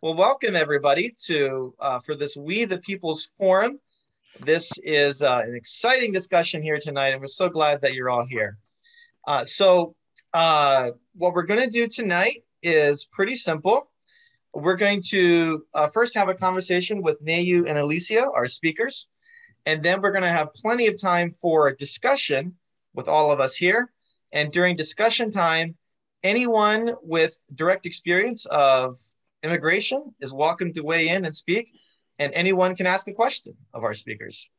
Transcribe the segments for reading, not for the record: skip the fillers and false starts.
Well, welcome everybody to for this We the People's Forum. This is an exciting discussion here tonight, and we're so glad that you're all here. What we're going to do tonight is pretty simple. We're going to first have a conversation with Neyu and Alicia, our speakers, and then we're going to have plenty of time for discussion with all of us here. And during discussion time, anyone with direct experience of immigration is welcome to weigh in and speak, and anyone can ask a question of our speakers.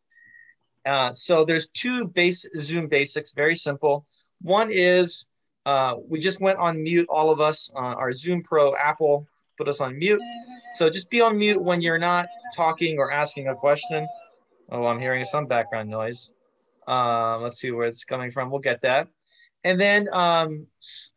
So there's two Zoom basics, very simple. One is we just went on mute, all of us. Our Zoom Pro Apple put us on mute. So just be on mute when you're not talking or asking a question. Oh, I'm hearing some background noise. Let's see where it's coming from. We'll get that. And then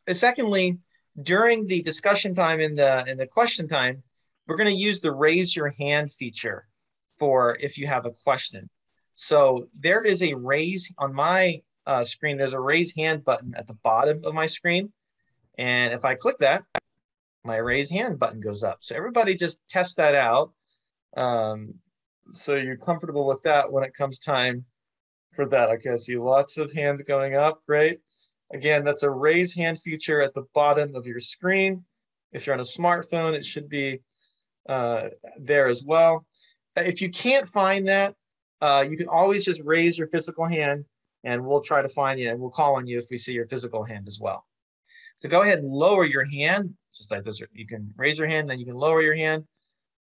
secondly, during the discussion time and the question time, we're going to use the raise your hand feature for if you have a question. So there is a raise on my screen. There's a raise hand button at the bottom of my screen. And if I click that, my raise hand button goes up. So everybody just test that out. So you're comfortable with that when it comes time for that. Okay, I see lots of hands going up. Great. Again, that's a raise hand feature at the bottom of your screen. If you're on a smartphone, it should be there as well. If you can't find that, you can always just raise your physical hand and we'll try to find you and we'll call on you if we see your physical hand as well. So go ahead and lower your hand, just like this. You can raise your hand, then you can lower your hand.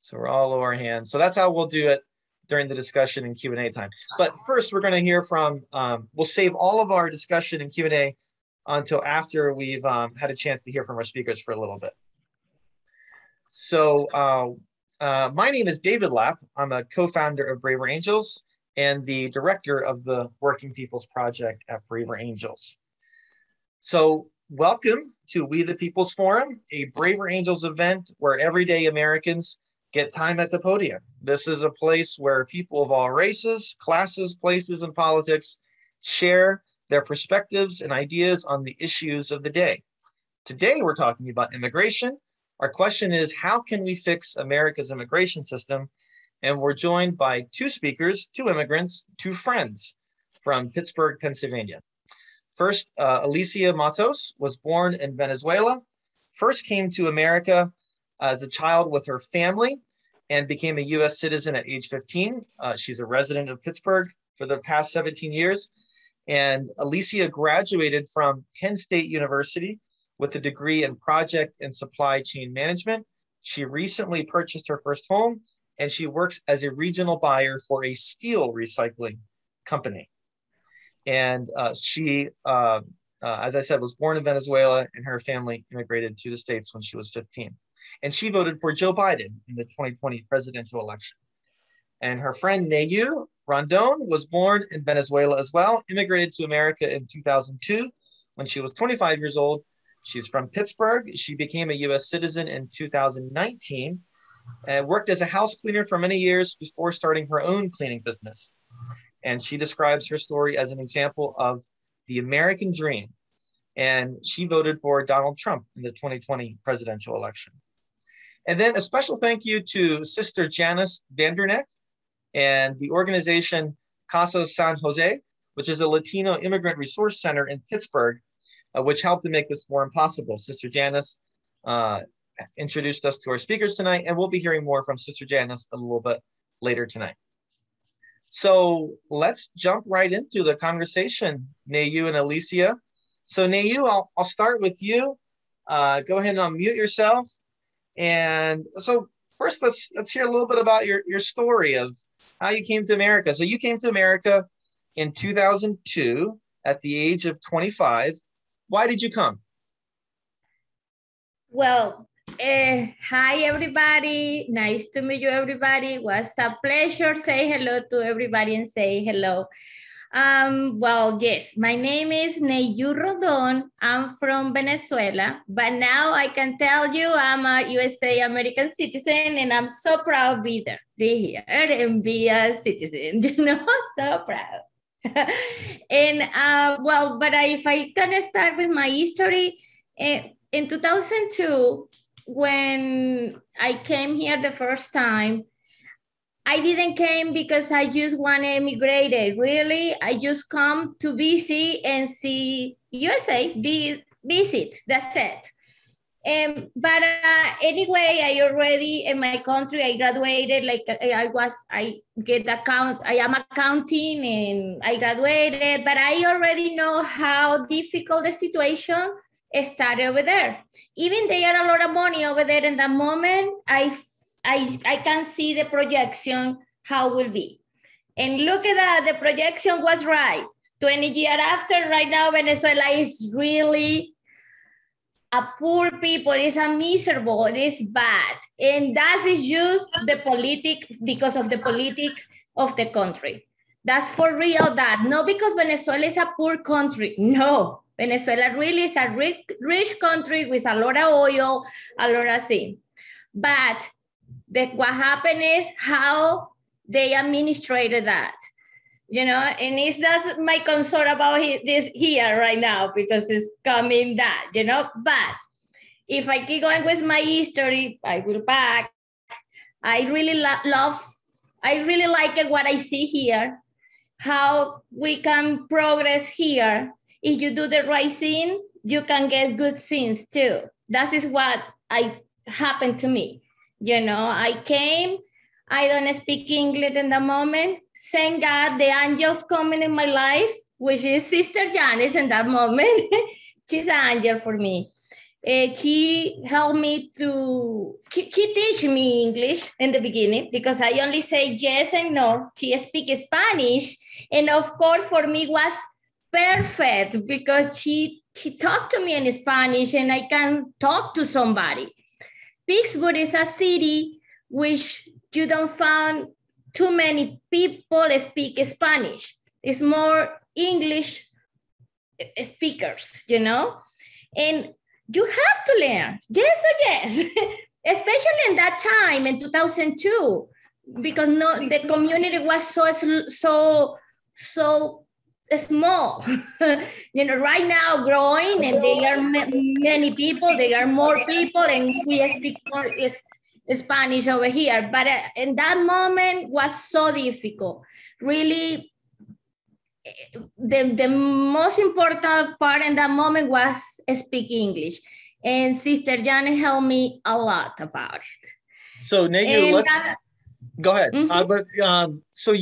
So we're all lower our hands. So that's how we'll do it during the discussion and Q&A time. But first, we're going to hear from, we'll save all of our discussion and Q&A until after we've had a chance to hear from our speakers for a little bit. So my name is David Lapp. I'm a co-founder of Braver Angels and the director of the Working People's Project at Braver Angels. So welcome to We the People's Forum, a Braver Angels event where everyday Americans get time at the podium. This is a place where people of all races, classes, places, and politics share their perspectives and ideas on the issues of the day. Today, we're talking about immigration. Our question is, how can we fix America's immigration system? And we're joined by two speakers, two immigrants, two friends from Pittsburgh, Pennsylvania. First, Alicia Matos was born in Venezuela, first came to America as a child with her family and became a US citizen at age 15. She's a resident of Pittsburgh for the past 17 years. And Alicia graduated from Penn State University with a degree in project and supply chain management. She recently purchased her first home and she works as a regional buyer for a steel recycling company. And she, as I said, was born in Venezuela and her family immigrated to the States when she was 15. And she voted for Joe Biden in the 2020 presidential election. And her friend Neyu Rondon was born in Venezuela as well, immigrated to America in 2002 when she was 25 years old. She's from Pittsburgh. She became a US citizen in 2019 and worked as a house cleaner for many years before starting her own cleaning business. And she describes her story as an example of the American dream. And she voted for Donald Trump in the 2020 presidential election. And then a special thank you to Sister Janice Vanderneck and the organization Casa San Jose, which is a Latino immigrant resource center in Pittsburgh, which helped to make this forum possible. Sister Janice introduced us to our speakers tonight, and we'll be hearing more from Sister Janice a little bit later tonight. So let's jump right into the conversation, Neyu and Alicia. So Neyu, I'll start with you. Go ahead and unmute yourself. And so first, let's hear a little bit about your story of how you came to America. So you came to America in 2002 at the age of 25. Why did you come? Well, hi everybody. Nice to meet you, everybody. It was a pleasure. Say hello to everybody and say hello. Well, yes, my name is Neyu Rodon. I'm from Venezuela, but now I can tell you I'm a USA American citizen and I'm so proud to be here and be a citizen, you know, so proud. And well, but if I can start with my history, in 2002, when I came here the first time, I didn't came because I just want to emigrate. Really, I just come to visit and see USA, visit, that's it. But anyway, I already in my country, I graduated, like I am accounting and I graduated, but I already know how difficult the situation started over there. Even they are a lot of money over there in that moment, I can see the projection, how will be. And look at that, the projection was right. 20 years after, right now, Venezuela is really a poor people, it's a miserable, it is bad. And that is just the politic, because of the politic of the country. That's for real that, not because Venezuela is a poor country, no. Venezuela really is a rich country with a lot of oil, a lot of things. But what happened is how they administrated that. You know, and that's my concern about this here right now, because it's coming that, you know, but if I keep going with my history, I will back. I really I really like it, what I see here, how we can progress here. If you do the right thing, you can get good things too. That is what happened to me. You know, I came, I don't speak English in the moment. Thank God the angels coming in my life, which is Sister Janice in that moment. She's an angel for me. She helped me she teach me English in the beginning, because I only say yes and no. She speaks Spanish. And of course, for me was perfect, because she talked to me in Spanish and I can talk to somebody. Pittsburgh is a city which you don't find too many people speak Spanish. It's more English speakers, you know? And you have to learn, yes or yes, especially in that time in 2002, because the community was so small. You know, right now growing, and there are many people, there are more people, and we speak more Spanish over here. But in that moment was so difficult. Really, the most important part in that moment was speaking English. And Sister Janet helped me a lot about it. So Negu, go ahead. So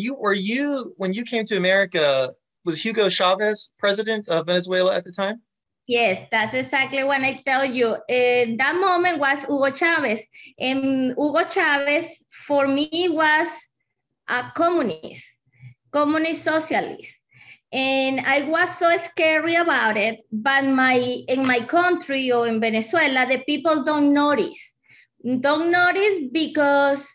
when you came to America, was Hugo Chavez president of Venezuela at the time? Yes, that's exactly what I tell you. That moment was Hugo Chavez. And Hugo Chavez, for me, was a communist socialist. And I was so scary about it, but in my country or in Venezuela, the people don't notice. Don't notice because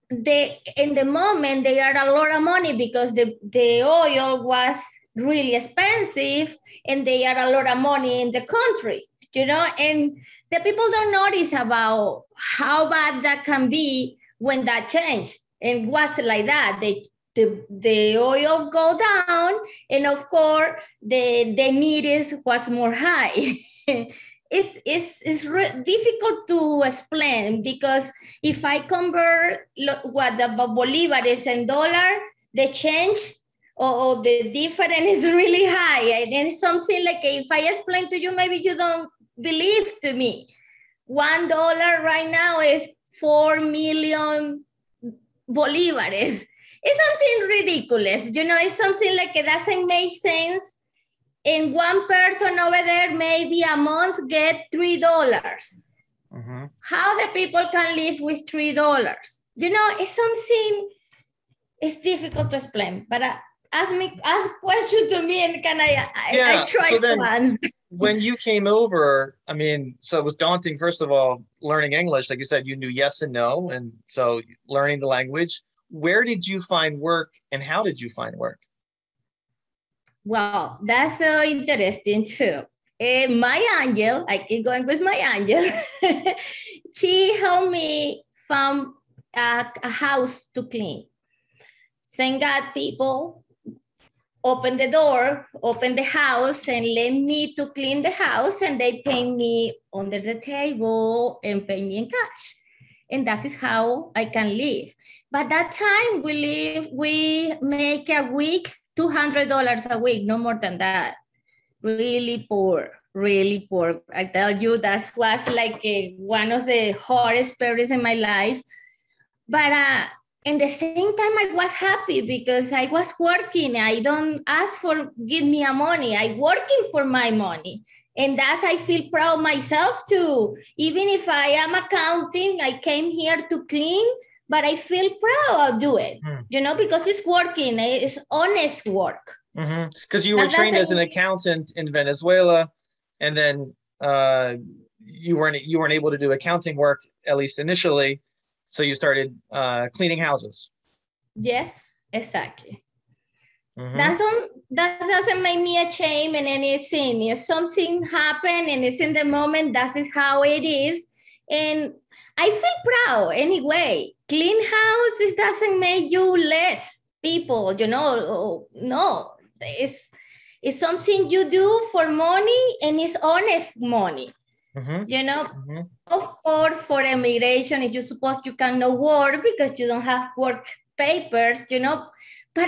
in the moment, they are a lot of money, because the oil was really expensive, and they are a lot of money in the country, you know, and the people don't notice about how bad that can be when that change. And was like that. The oil go down, and of course the need was more high. It's difficult to explain, because if I convert what the Bolivar is in dollar, the change or the difference is really high. And it's something like, if I explain to you, maybe you don't believe to me. $1 right now is 4 million Bolivares. It's something ridiculous. You know, it's something like it doesn't make sense. And one person over there, maybe a month, get $3. Mm-hmm. How the people can live with $3? You know, it's something, it's difficult to explain, but ask question to me, and I try so then, to answer. When you came over, I mean, so it was daunting, first of all, learning English. Like you said, you knew yes and no. And so learning the language. Where did you find work, and how did you find work? Well, that's so interesting too. My angel, I keep going with my angel. She helped me find a house to clean. Thank God, people, open the door, open the house, and let me to clean the house, and they pay me under the table and pay me in cash. And that is how I can live. But that time we make a week, $200 a week, no more than that. Really poor, really poor. I tell you, that was like one of the hardest periods in my life. But in the same time, I was happy because I was working. I don't ask for give me a money. I working for my money. And that's, I feel proud myself too. Even if I am accounting, I came here to clean, but I feel proud I'll do it, you know, because it's working. It's honest work. Because you were trained as an accountant in Venezuela, and then you weren't able to do accounting work, at least initially. So you started cleaning houses. Yes, exactly. That doesn't make me ashamed in anything. If something happened and it's in the moment, that is how it is. And I feel proud anyway. Clean houses doesn't make you less people, you know. No, it's something you do for money, and it's honest money. You know, of course, for immigration, if you suppose you cannot work because you don't have work papers, you know, but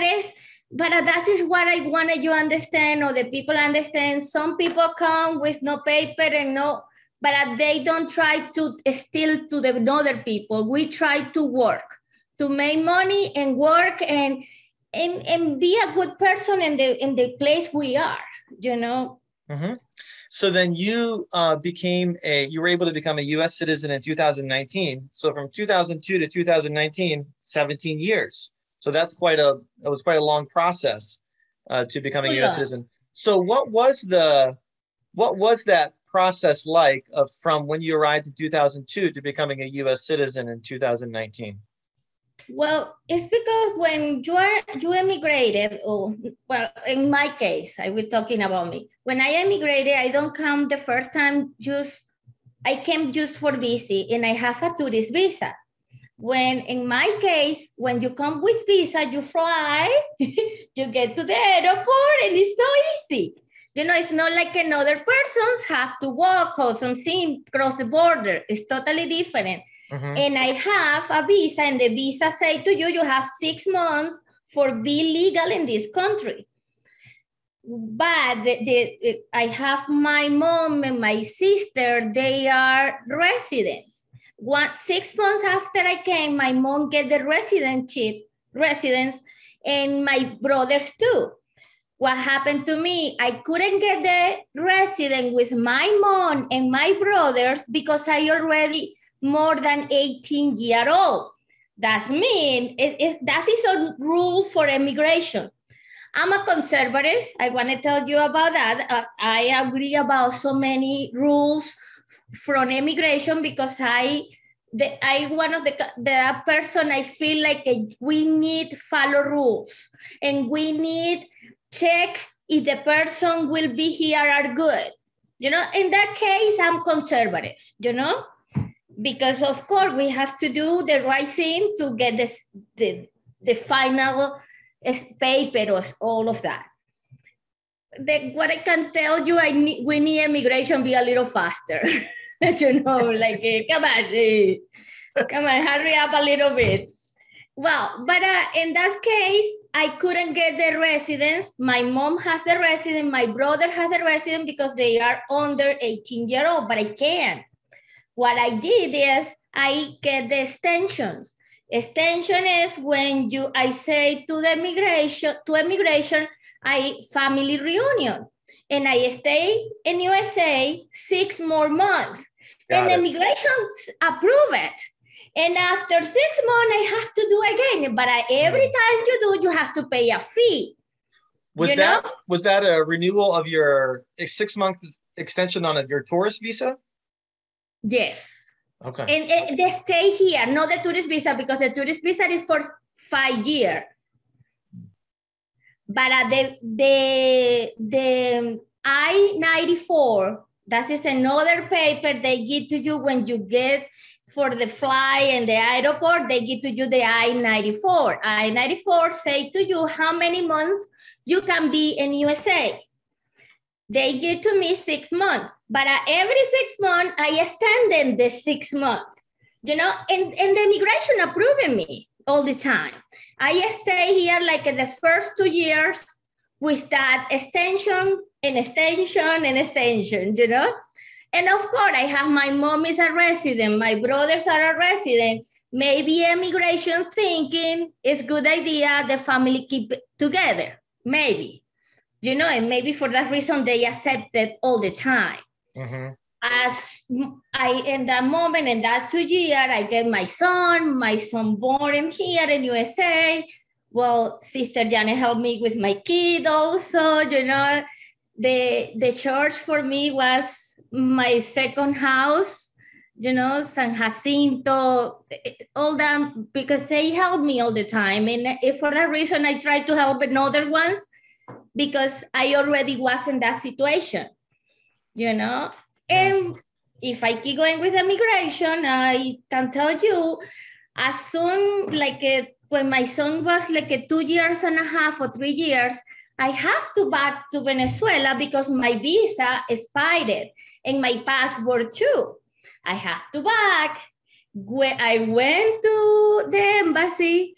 that is what I wanted you to understand, or the people understand. Some people come with no paper and no, but they don't try to steal to the other people. We try to work, to make money and work and be a good person in the place we are, you know. So then you you were able to become a U.S. citizen in 2019. So from 2002 to 2019, 17 years. So it was quite a long process to becoming a U.S. citizen. So what was that process like from when you arrived in 2002 to becoming a U.S. citizen in 2019? Well, it's because when you emigrated, well, in my case, I was talking about me. When I emigrated, I don't come the first time I came just for visit, and I have a tourist visa. When in my case, when you come with visa, you fly, you get to the airport, and it's so easy. You know, it's not like another persons have to walk or something cross the border. It's totally different. And I have a visa, and the visa say to you, you have 6 months for be legal in this country. But I have my mom and my sister, they are residents. 6 months after I came, my mom get the residence, and my brothers too. What happened to me, I couldn't get the resident with my mom and my brothers because I already more than 18 years old. That means that is a rule for immigration. I'm a conservative. I want to tell you about that. I agree about so many rules from immigration because I one of the person I feel like we need follow rules, and we need check if the person will be here are good. You know, in that case, I'm conservative, you know, because of course we have to do the right thing to get the final paper or all of that. What I can tell you, we need immigration be a little faster. You know, like, come on, hurry up a little bit. Well, but in that case, I couldn't get the residence. My mom has the residence, my brother has the residence because they are under 18-year-old, but I can't. What I did is I get the extensions. Extension is when I say to immigration, family reunion. And I stay in USA 6 more months. And immigration approve it. And after 6 months, I have to do again. But every time you do, you have to pay a fee. Was that a renewal of your 6-month extension on your tourist visa? Yes. Okay. And they stay here, not the tourist visa, because the tourist visa is for 5 years. But the I-94, that is another paper they give to you when you get for the fly and the airport, they give to you the I-94. I-94 say to you how many months you can be in USA. They give to me 6 months, but every 6 months, I extended the 6 months, you know, and the immigration approving me all the time. I stay here like in the first 2 years with that extension and extension and extension, you know? And of course, I have my mom is a resident, my brothers are a resident. Maybe immigration thinking it's good idea the family keep it together, maybe. You know, and maybe for that reason they accept it all the time. Mm-hmm. As I, in that moment, in that 2 years, I get my son born in here in USA. Well, Sister Janet helped me with my kid also, you know. The church for me was my second house, you know, San Jacinto, all that, because they help me all the time. And if for that reason, I try to help another ones, because I already was in that situation, you know? And if I keep going with immigration, I can tell you, as soon, like when my son was like 2.5 years or 3 years, I have to back to Venezuela because my visa expired and my passport too. I have to back. When I went to the embassy,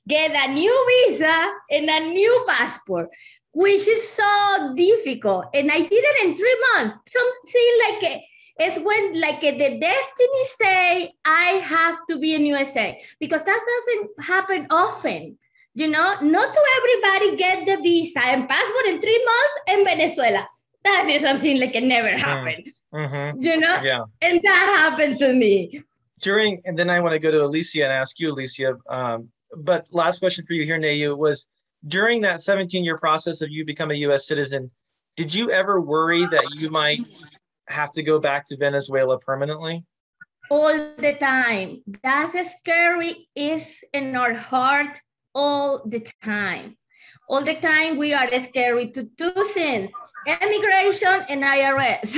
get a new visa and a new passport, which is so difficult. And I did it in 3 months. Some see like it's when like the destiny say I have to be in USA, because that doesn't happen often. You know, not to everybody get the visa and passport in 3 months in Venezuela. That is something like it never happened. Mm-hmm. You know, yeah. And that happened to me. And then I want to go to Alicia and ask you, Alicia. But last question for you here, Nayu, was during that 17-year process of you become a U.S. citizen, did you ever worry that you might have to go back to Venezuela permanently? All the time. That's scary, is in our heart all the time. All the time we are scary to 2 things, immigration and IRS.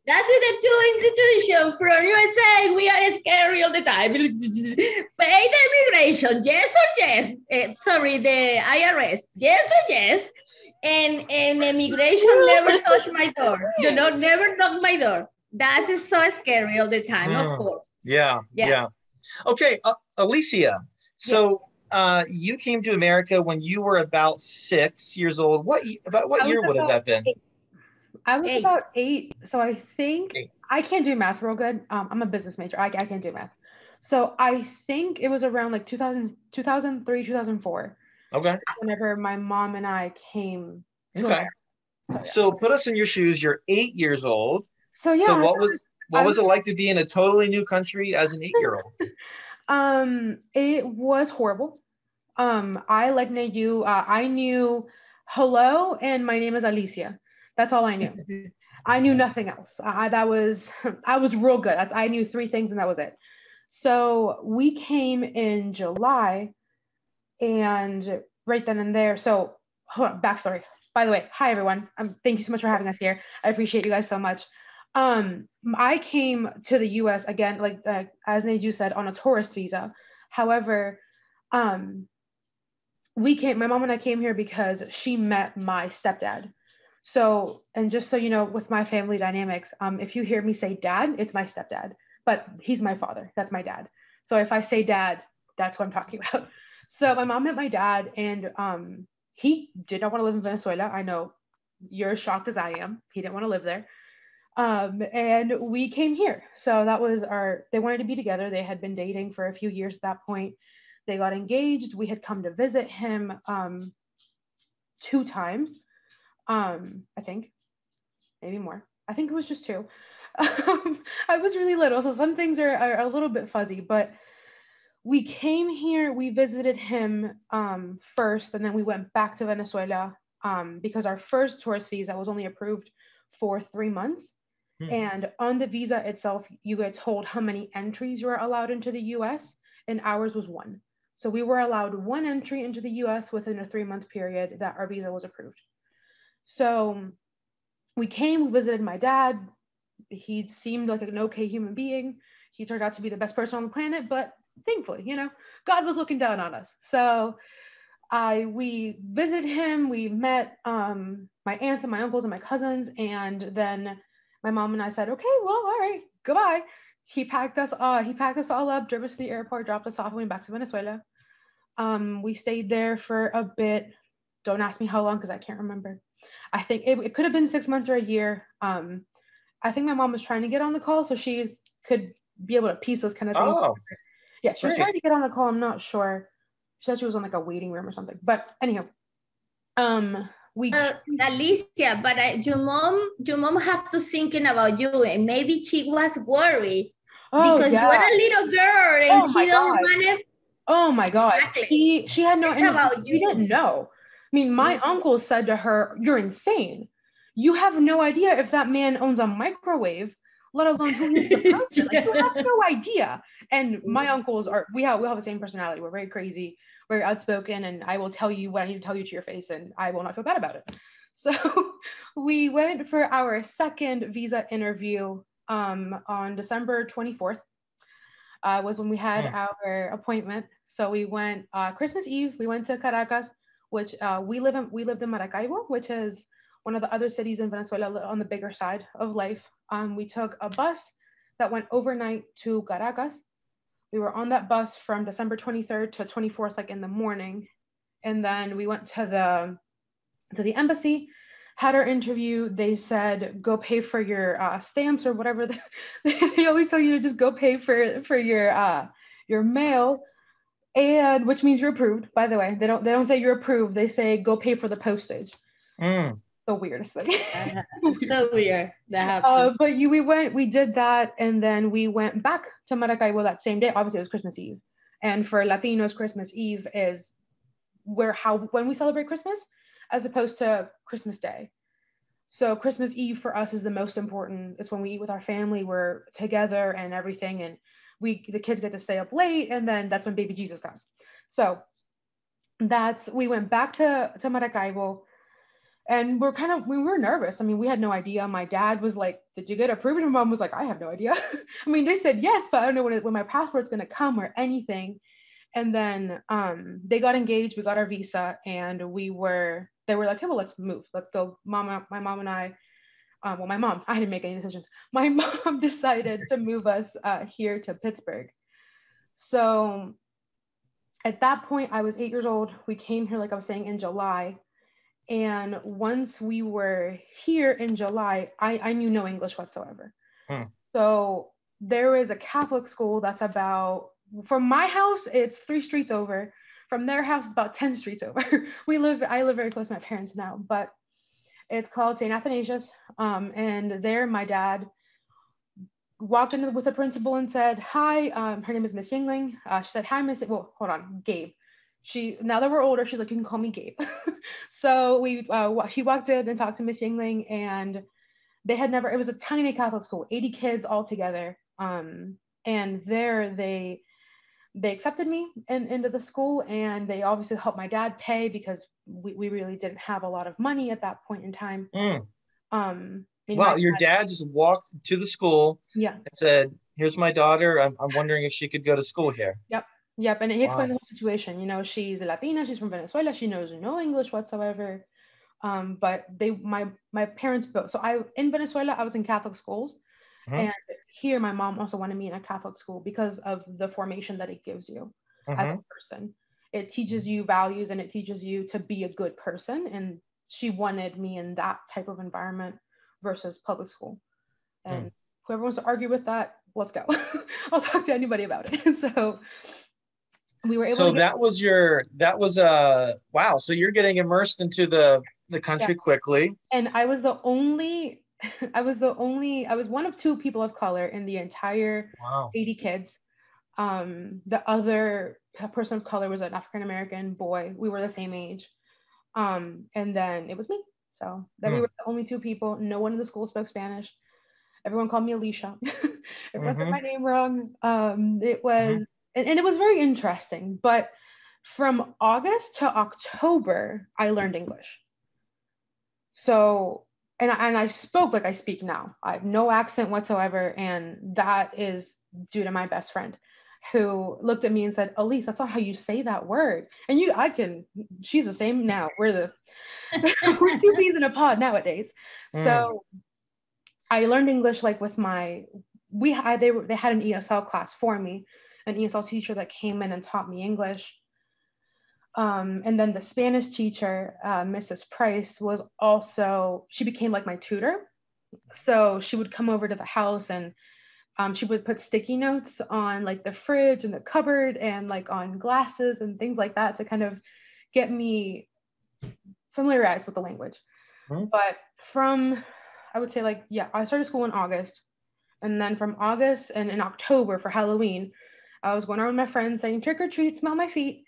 That's the 2 institutions from USA. We are scary all the time. Pay the immigration, yes or yes. Sorry, the IRS, yes or yes. And immigration never touched my door. You know, never knocked my door. That is so scary all the time, of course. Yeah. Okay, Alicia. So you came to America when you were about 6 years old. What year would have that been? 8. I was about 8. So I think I can't do math real good. I'm a business major. I can't do math. So I think it was around like 2003, 2004. Okay. Whenever my mom and I came to America. So put us in your shoes. You're 8 years old. So yeah. So what was it like to be in a totally new country as an 8-year-old? It was horrible. I like you. I knew hello and my name is Alicia. That's all I knew. I knew nothing else. I was real good. I knew 3 things and that was it. So we came in July, and right then and there. So hold on, backstory. By the way, hi everyone. Thank you so much for having us here. I appreciate you guys so much. I came to the U.S. again, like as Neju said, on a tourist visa. However, my mom and I came here because she met my stepdad. So, and just so you know, with my family dynamics, if you hear me say dad, it's my stepdad, but he's my father. That's my dad. So if I say dad, that's what I'm talking about. So my mom met my dad, and he did not want to live in Venezuela. I know you're as shocked as I am. He didn't want to live there. And we came here. So that was they wanted to be together. They had been dating for a few years at that point. They got engaged. We had come to visit him 2 times. I think, maybe more. I think it was just 2. I was really little, so some things are a little bit fuzzy, but we came here, we visited him first, and then we went back to Venezuela because our first tourist visa was only approved for 3 months. And on the visa itself, you get told how many entries you are allowed into the US, and ours was 1. So we were allowed 1 entry into the US within a 3-month period that our visa was approved. So we came, we visited my dad. He seemed like an okay human being. he turned out to be the best person on the planet, but thankfully, God was looking down on us. So we visited him. We met my aunts and my uncles and my cousins, and then my mom and I said, okay, well, all right, goodbye. He packed us all up, drove us to the airport, dropped us off, and went back to Venezuela. We stayed there for a bit. Don't ask me how long because I can't remember. I think it could have been 6 months or a year. I think my mom was trying to get on the call so she could be able to piece those kind of things. Oh, yeah, she was trying to get on the call. I'm not sure. She said she was on like a waiting room or something. But anyhow, Alicia, but your mom have to thinking about you, and maybe she was worried because you're a little girl and she don't want to. Oh my God. Exactly. She had no about you. She didn't know. I mean, my uncle said to her, "You're insane. You have no idea if that man owns a microwave, let alone who he's the person. Like, you have no idea." And my uncles we have the same personality. We're very crazy, very outspoken, and I will tell you what I need to tell you to your face, and I will not feel bad about it. So we went for our second visa interview on December 24th. Was when we had our appointment. So we went Christmas Eve. We went to Caracas, which we lived in Maracaibo, which is one of the other cities in Venezuela on the bigger side of life. We took a bus that went overnight to Caracas. We were on that bus from December 23rd to 24th, like in the morning, and then we went to the embassy. Had our interview. They said, go pay for your stamps or whatever. They always tell you to just go pay for your mail, and which means you're approved. By the way, they don't say you're approved. They say go pay for the postage. The weirdest thing. So weird. That happened. But we did that, and then we went back to Maracaibo that same day. Obviously, it was Christmas Eve, and for Latinos, Christmas Eve is when we celebrate Christmas, as opposed to Christmas Day. So Christmas Eve for us is the most important. It's when we eat with our family, we're together and everything, and the kids get to stay up late, and then that's when baby Jesus comes. So we went back to Maracaibo, and we were nervous. I mean, we had no idea. My dad was like, did you get approved? And my mom was like, I have no idea. I mean, they said yes, but I don't know when my passport's going to come or anything. And then they got engaged, we got our visa, and they were like, hey, well, let's move. Let's go. My mom and I, I didn't make any decisions. My mom decided to move us here to Pittsburgh. So at that point, I was 8 years old. We came here, like I was saying, in July. And once we were here in July, I knew no English whatsoever. So there is a Catholic school that's from my house, it's 3 streets over. From their house, it's about 10 streets over. I live very close to my parents now, but it's called St. Athanasius. And there, my dad walked in with the principal and said, hi, her name is Miss Yingling. She said, hi, hold on, Gabe. Now that we're older, she's like, you can call me Gabe. So he walked in and talked to Miss Yingling, and it was a tiny Catholic school, 80 kids all together. And there they accepted me into the school, and they obviously helped my dad pay because we really didn't have a lot of money at that point in time. Wow, your dad just walked to the school and said, here's my daughter. I'm wondering if she could go to school here. Yep. And he explained the whole situation. She's a Latina, she's from Venezuela, she knows no English whatsoever. But my parents both. So in Venezuela, I was in Catholic schools. And here, my mom also wanted me in a Catholic school because of the formation that it gives you as a person. It teaches you values, and it teaches you to be a good person. And she wanted me in that type of environment versus public school. And whoever wants to argue with that, let's go. I'll talk to anybody about it. So we were able to wow. So you're getting immersed into the country quickly. And I was one of 2 people of color in the entire 80 kids. The other person of color was an African-American boy. We were the same age. And then it was me. So we were the only 2 people. No one in the school spoke Spanish. Everyone called me Alicia. Everyone said my name wrong. It was, and it was very interesting. But from August to October, I learned English. And I spoke like I speak now. I have no accent whatsoever, and that is due to my best friend who looked at me and said, Elise, that's not how you say that word. And she's the same now. We're two peas in a pod nowadays. So I learned English like with they had an ESL class for me, an ESL teacher that came in and taught me English. And then the Spanish teacher, Mrs. Price, she became like my tutor. So she would come over to the house and she would put sticky notes on like the fridge and the cupboard and like on glasses and things like that to kind of get me familiarized with the language. But I would say I started school in August. And then from August and in October for Halloween, I was going around with my friends saying, trick or treat, smell my feet.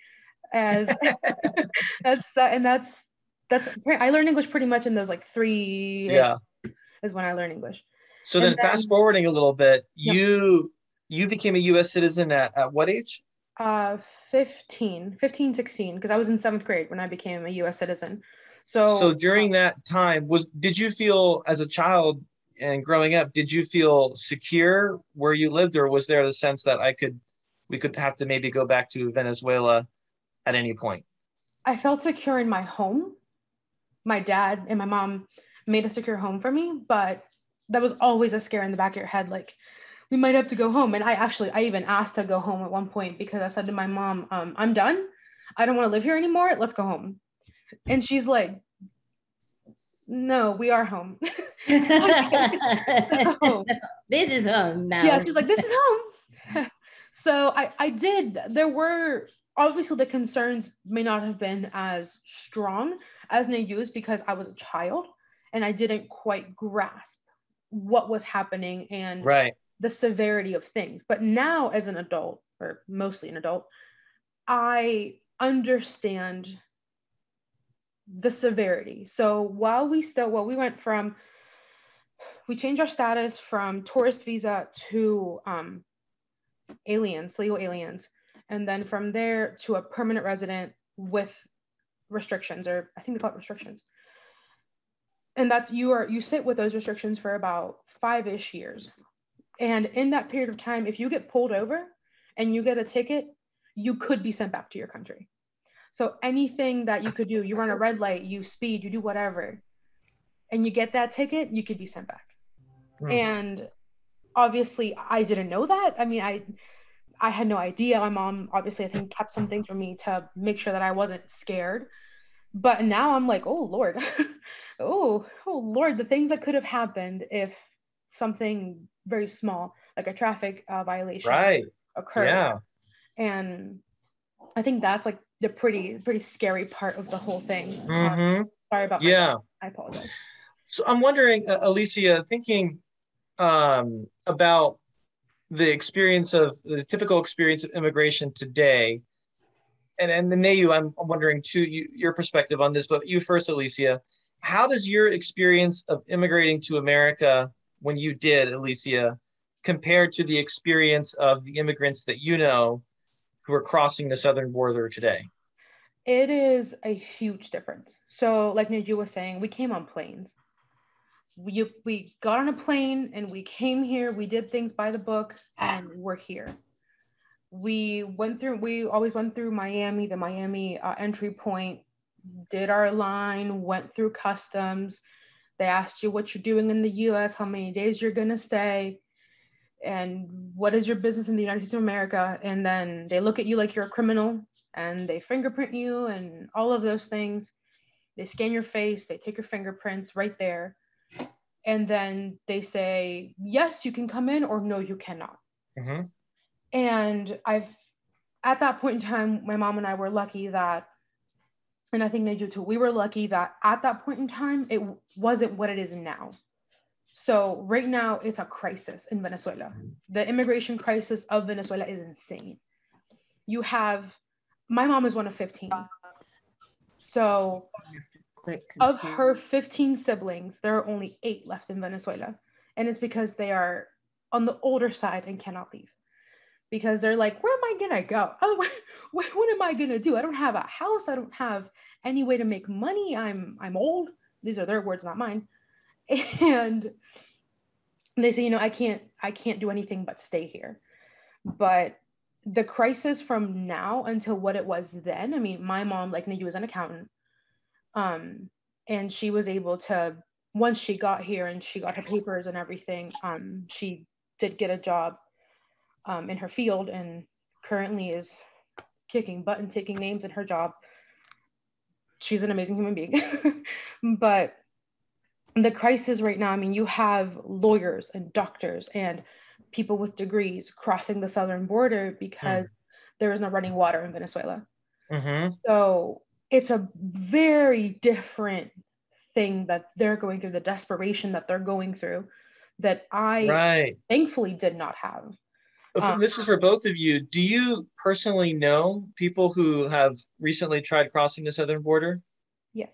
As I learned English pretty much in those like 3 is when I learned English. So then fast forwarding a little bit, you became a U.S. citizen at what age? 15, 16, because I was in 7th grade when I became a U.S. citizen. So during that time, did you feel as a child and growing up, did you feel secure where you lived, or was there the sense that we could have to maybe go back to Venezuela at any point? I felt secure in my home. My dad and my mom made a secure home for me, but that was always a scare in the back of your head, like we might have to go home. And I even asked to go home at one point because I said to my mom, I'm done. I don't want to live here anymore. Let's go home. And she's like, no, we are home. So, this is home now. Yeah, she's like, this is home. So I did. There were obviously the concerns may not have been as strong as Nayu's because I was a child and I didn't quite grasp what was happening and the severity of things. But now as an adult, or mostly an adult, I understand the severity. So we changed our status from tourist visa to legal aliens, and then from there to a permanent resident with restrictions, or I think they call it restrictions. And that's you sit with those restrictions for about 5-ish years. And in that period of time, if you get pulled over and you get a ticket, you could be sent back to your country. So anything that you could do, you run a red light, you speed, you do whatever, and you get that ticket, you could be sent back. And obviously I didn't know that. I mean, I had no idea. My mom obviously I think kept some things from me to make sure that I wasn't scared. But now I'm like, oh Lord, oh Lord, the things that could have happened if something very small like a traffic violation occurred. Yeah. And I think that's like the pretty scary part of the whole thing. Sorry about my dad. I apologize. So I'm wondering, Alicia, thinking about the typical experience of immigration today, and the Nayu, I'm wondering too, your perspective on this, but you first, Alicia, how does your experience of immigrating to America when you did, Alicia, compared to the experience of the immigrants that you know who are crossing the southern border today? It is a huge difference. So like Naju was saying, we came on planes. We got on a plane and we came here, we did things by the book, and we're here. We always went through Miami, the Miami entry point, did our line, went through customs. They asked you what you're doing in the US, how many days you're gonna stay, and what is your business in the United States of America. And then they look at you like you're a criminal and they fingerprint you and all of those things. They scan your face, they take your fingerprints right there. And then they say, yes, you can come in, or no, you cannot. And at that point in time, my mom and I were lucky that, and I think they do too, we were lucky that at that point in time, it wasn't what it is now. So right now it's a crisis in Venezuela. The immigration crisis of Venezuela is insane. My mom is one of 15. So of her 15 siblings, there are only 8 left in Venezuela. And it's because they are on the older side and cannot leave. Because they're like, where am I gonna go? What am I gonna do? I don't have a house. I don't have any way to make money. I'm old. These are their words, not mine. And they say, I can't do anything but stay here. But the crisis from now until what it was then, I mean, my mom, like Niju, was an accountant. And she was able to, once she got here and she got her papers and everything, she did get a job in her field and currently is kicking butt and taking names in her job. She's an amazing human being. But the crisis right now, I mean, you have lawyers and doctors and people with degrees crossing the southern border because there is no running water in Venezuela. So it's a very different thing that they're going through, the desperation that they're going through that I thankfully did not have. This is for both of you. Do you personally know people who have recently tried crossing the southern border? Yes.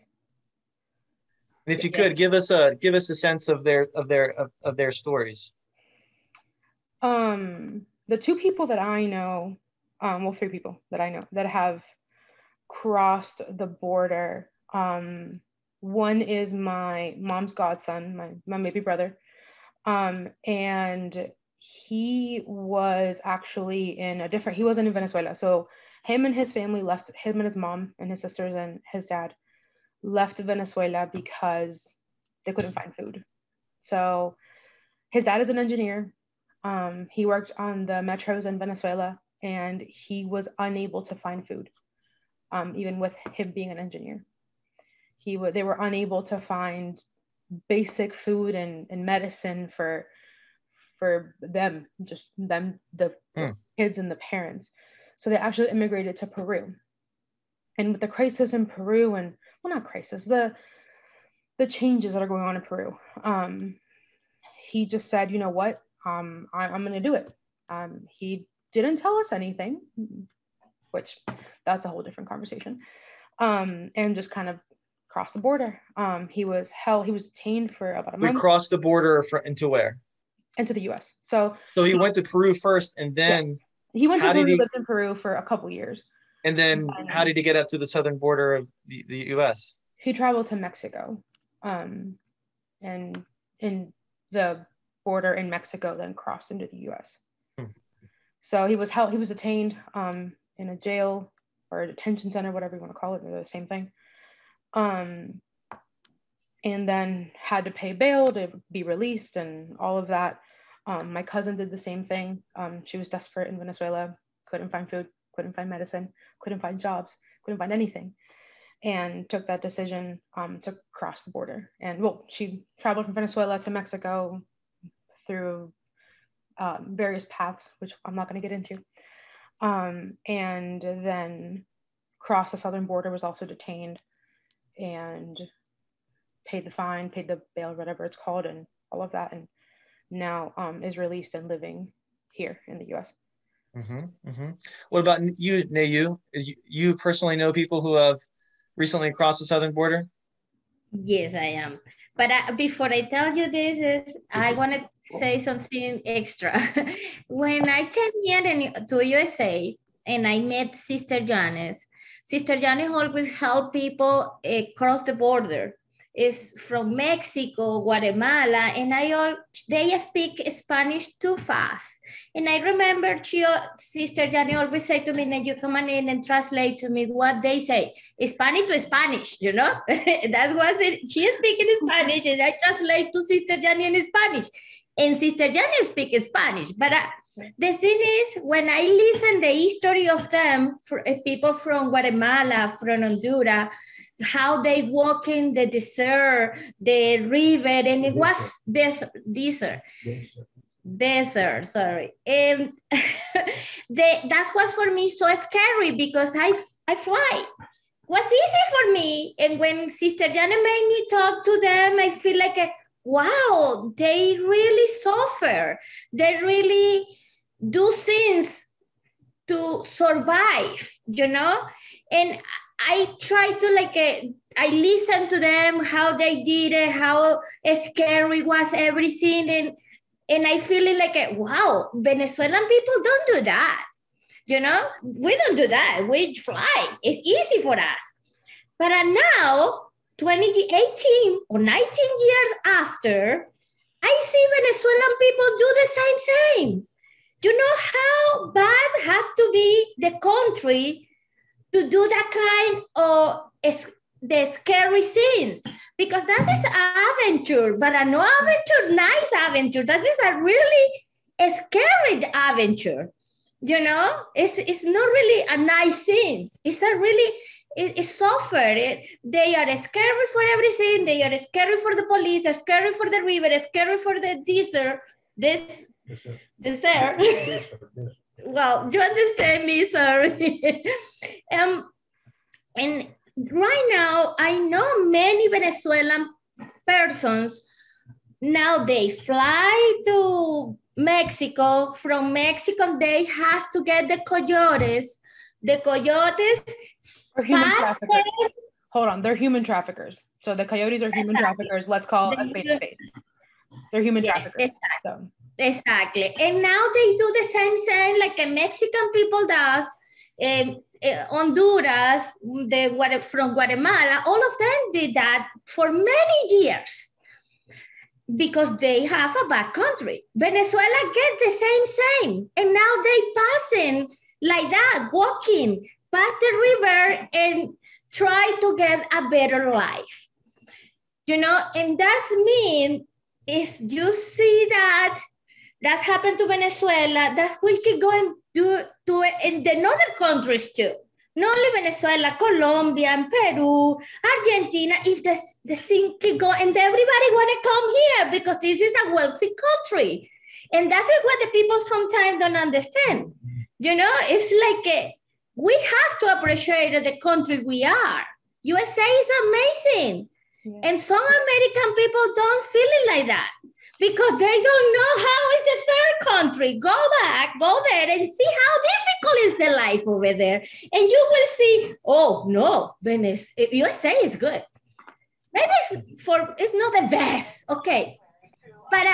And if you could give us a sense of their stories. The two people that I know, well, three people that I know that have crossed the border. One is my mom's godson, my baby brother, and he was actually he wasn't in Venezuela. So him and his family left, him and his mom and his sisters and his dad left Venezuela because they couldn't find food. So his dad is an engineer. He worked on the metros in Venezuela and he was unable to find food, even with him being an engineer. They were unable to find basic food and medicine for them, just them, the kids and the parents. So they actually immigrated to Peru. And with the crisis in Peru, and well, not crisis, the changes that are going on in Peru, he just said, you know what, I'm going to do it. He didn't tell us anything, which that's a whole different conversation, and just kind of crossed the border. He was detained for about a month. We crossed the border into where? Into the U.S. So he went to Peru first, and then he went to Peru, lived in Peru for a couple years. And then how did he get up to the southern border of the U.S.? He traveled to Mexico, and in the border in Mexico, then crossed into the U.S. So he was detained in a jail or a detention center, whatever you want to call it. They're the same thing. And then had to pay bail to be released and all of that. My cousin did the same thing. She was desperate in Venezuela, couldn't find food, couldn't find medicine, couldn't find jobs, couldn't find anything, and took that decision to cross the border. And well, she traveled from Venezuela to Mexico through various paths, which I'm not going to get into. And then crossed the southern border, was also detained and paid the fine, paid the bail, whatever it's called, and all of that, and now is released and living here in the U.S. What about you, Neyu? You personally know people who have recently crossed the southern border? Yes, I am. But before I tell you this, I want to say something extra. When I came here to USA and I met Sister Janice always help people cross the border. Is from Mexico, Guatemala, and they speak Spanish too fast. And I remember Sister Jani always say to me, "Then you come in and translate to me what they say, Spanish to Spanish, you know." That was it. She speaks in Spanish, and I translate to Sister Jani in Spanish, and Sister Jani speaks Spanish. But the thing is, when I listen the history of them, people from Guatemala, from Honduras, how they walk in the desert, the river, and it was desert, sorry. And that was for me so scary because I fly. It was easy for me. And when Sister Jana made me talk to them, I feel like, wow, they really suffer. They really do things to survive, you know? And I try to I listen to them, how they did it, how scary was everything. And I feel like, wow, Venezuelan people don't do that. You know, we don't do that. We fly. It's easy for us. But now, 2018 or 19 years after, I see Venezuelan people do the same. You know how bad have to be the country to do that kind of the scary things? Because that is an adventure, but a no adventure, nice adventure. That is a really scary adventure. You know, it's not really a nice thing. It's a really, it's suffer. They are scary for everything. They are scary for the police, scary for the river, scary for the desert. Desert. Well, you understand me, sorry. And right now, I know many Venezuelan persons, now they fly to Mexico. From Mexico, they have to get the coyotes. The coyotes are human traffickers. Hold on, they're human traffickers. So the coyotes are human traffickers. Let's call a spade a spade. They're human traffickers. Exactly. So. Exactly. And now they do the same thing like a Mexican people does. Honduras, from Guatemala, all of them did that for many years because they have a bad country. Venezuela get the same. And now they passing like that, walking past the river and try to get a better life. You know, and that's mean is you see that that's happened to Venezuela, that will keep going to in the other countries too. Not only Venezuela, Colombia, and Peru, Argentina, if the thing keep going, and everybody want to come here because this is a wealthy country. And that's what the people sometimes don't understand. You know, it's like we have to appreciate the country we are. USA is amazing. Yeah. And some American people don't feel it like that because they don't know how is the third country. Go back, go there and see how difficult is the life over there. And you will see, oh no, USA is good. Maybe it's not the best, okay. But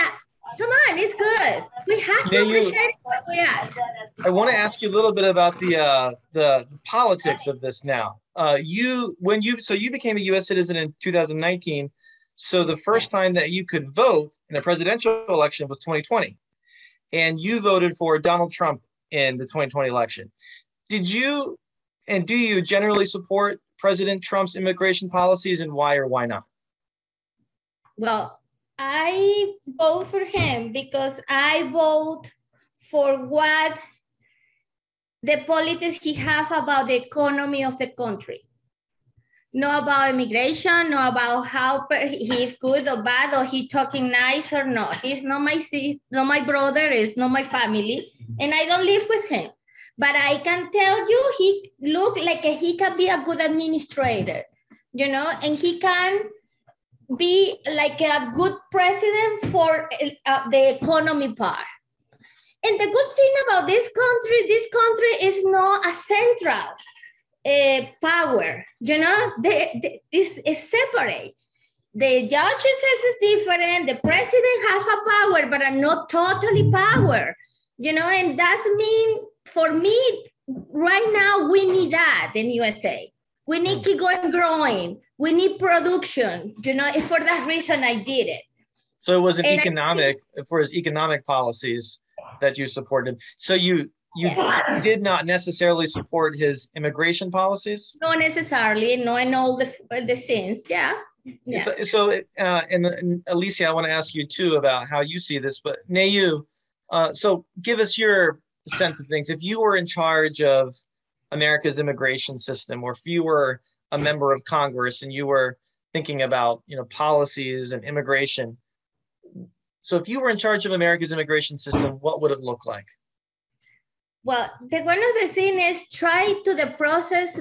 come on, it's good. We have to appreciate what we have. I want to ask you a little bit about the politics of this now. You became a U.S. citizen in 2019. So the first time that you could vote in a presidential election was 2020, and you voted for Donald Trump in the 2020 election. Did you and do you generally support President Trump's immigration policies, and why or why not? Well, I vote for him because I vote for what the politics he have about the economy of the country. Not about immigration, not about how he's good or bad, or he talking nice or not. He's not my brother, it's not my family, and I don't live with him. But I can tell you, he look like he can be a good administrator, you know, and he can be like a good president for the economy part. And the good thing about this country is not a central power, you know, it's separate. The judges is different, the president has a power, but not totally power, you know, and that's mean, for me, right now, we need that in USA. We need to keep going growing. We need production, you know, and for that reason, I did it. So it was for his economic policies that you supported. So you did not necessarily support his immigration policies? Not necessarily, no, in all the things, yeah. So, and Alicia, I want to ask you too about how you see this, but Neyu, so give us your sense of things. If you were in charge of America's immigration system, or if you were a member of Congress and you were thinking about, you know, policies and immigration, so if you were in charge of America's immigration system, what would it look like? Well, one of the things is try the process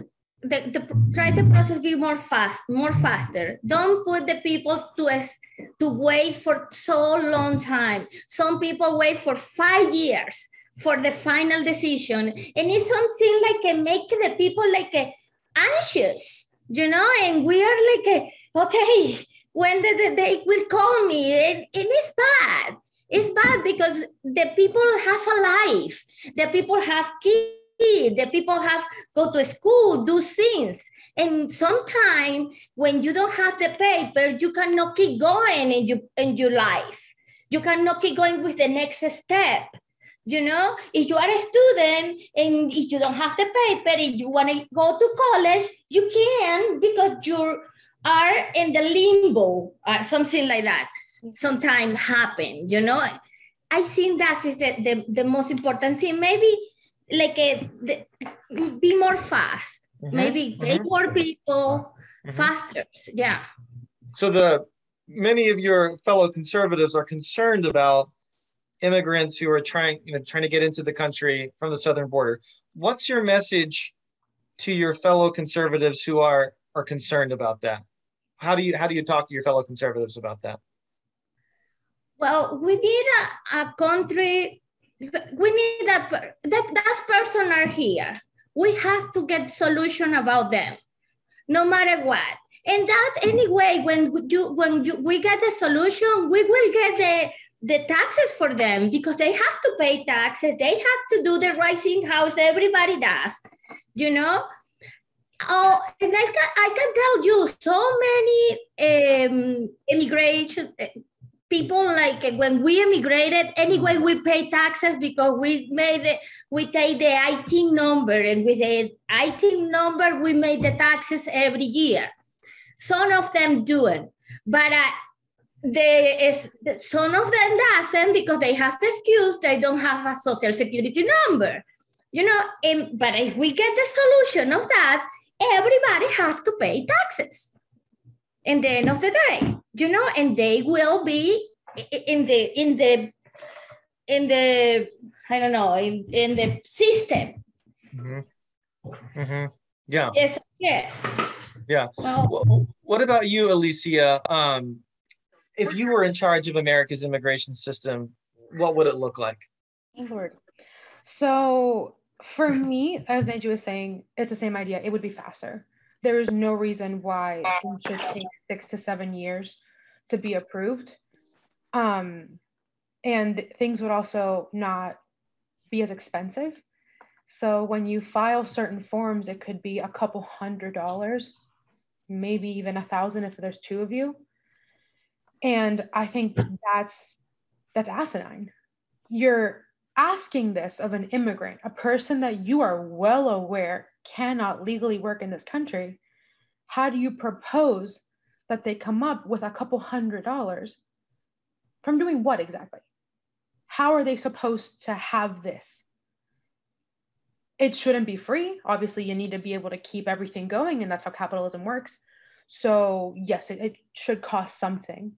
be more faster. Don't put the people to wait for so long time. Some people wait for 5 years for the final decision, and it's something like make the people like anxious, you know. And we are like, okay, when they will call me, and it's bad. It's bad because the people have a life. The people have kids. The people have go to school, do things. And sometimes when you don't have the papers, you cannot keep going in your life. You cannot keep going with the next step. You know, if you are a student and if you don't have the paper, if you want to go to college, you can because you are in the limbo, something like that. Sometimes happen, you know. I think that is the most important thing. Maybe like be more fast. Maybe take more people faster. Yeah. So many of your fellow conservatives are concerned about immigrants who are trying to get into the country from the southern border. What's your message to your fellow conservatives who are concerned about that? How do you talk to your fellow conservatives about that? Well, we need a country. We need that person are here. We have to get solution about them, no matter what. And that anyway, when we get the solution, we will get the taxes for them because they have to pay taxes. They have to do the right thing, how everybody does, you know. Oh, and I can tell you so many immigration people, like when we immigrated, anyway, we pay taxes because we take the IT number, and with the IT number, we made the taxes every year. Some of them do it, but some of them doesn't because they have the excuse they don't have a social security number, you know. But if we get the solution of that, everybody has to pay taxes in the end of the day, you know, and they will be in the I don't know, in the system. Yeah. Yes. Yeah. Well, what about you, Alicia? If you were in charge of America's immigration system, what would it look like? Lord. So for me, as Neju was saying, it's the same idea. It would be faster. There is no reason why it should take 6 to 7 years to be approved. And things would also not be as expensive. So when you file certain forms, it could be a couple $100, maybe even 1,000 if there's 2 of you. And I think that's asinine. You're asking this of an immigrant, a person that you are well aware cannot legally work in this country. How do you propose that they come up with a couple $100 from doing what exactly? How are they supposed to have this? It shouldn't be free. Obviously, you need to be able to keep everything going, and that's how capitalism works. So yes, it should cost something,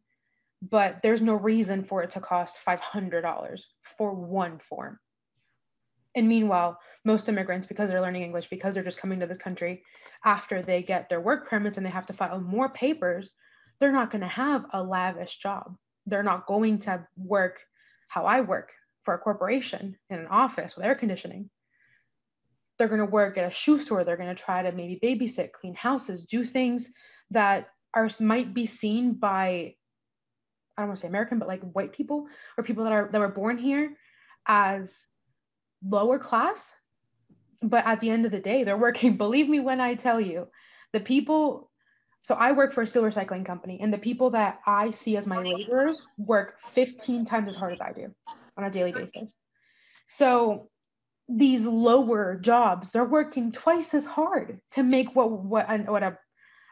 but there's no reason for it to cost $500 for one form. And meanwhile, most immigrants, because they're learning English, because they're just coming to this country, after they get their work permits and they have to file more papers, they're not going to have a lavish job. They're not going to work how I work for a corporation in an office with air conditioning. They're going to work at a shoe store. They're going to try to maybe babysit, clean houses, do things that might be seen by, I don't want to say American, but like white people or people that were born here as lower class. But at the end of the day, they're working. Believe me when I tell you, the people. So I work for a steel recycling company, and the people that I see as my laborers work 15 times as hard as I do on a daily basis. So these lower jobs, they're working twice as hard to make what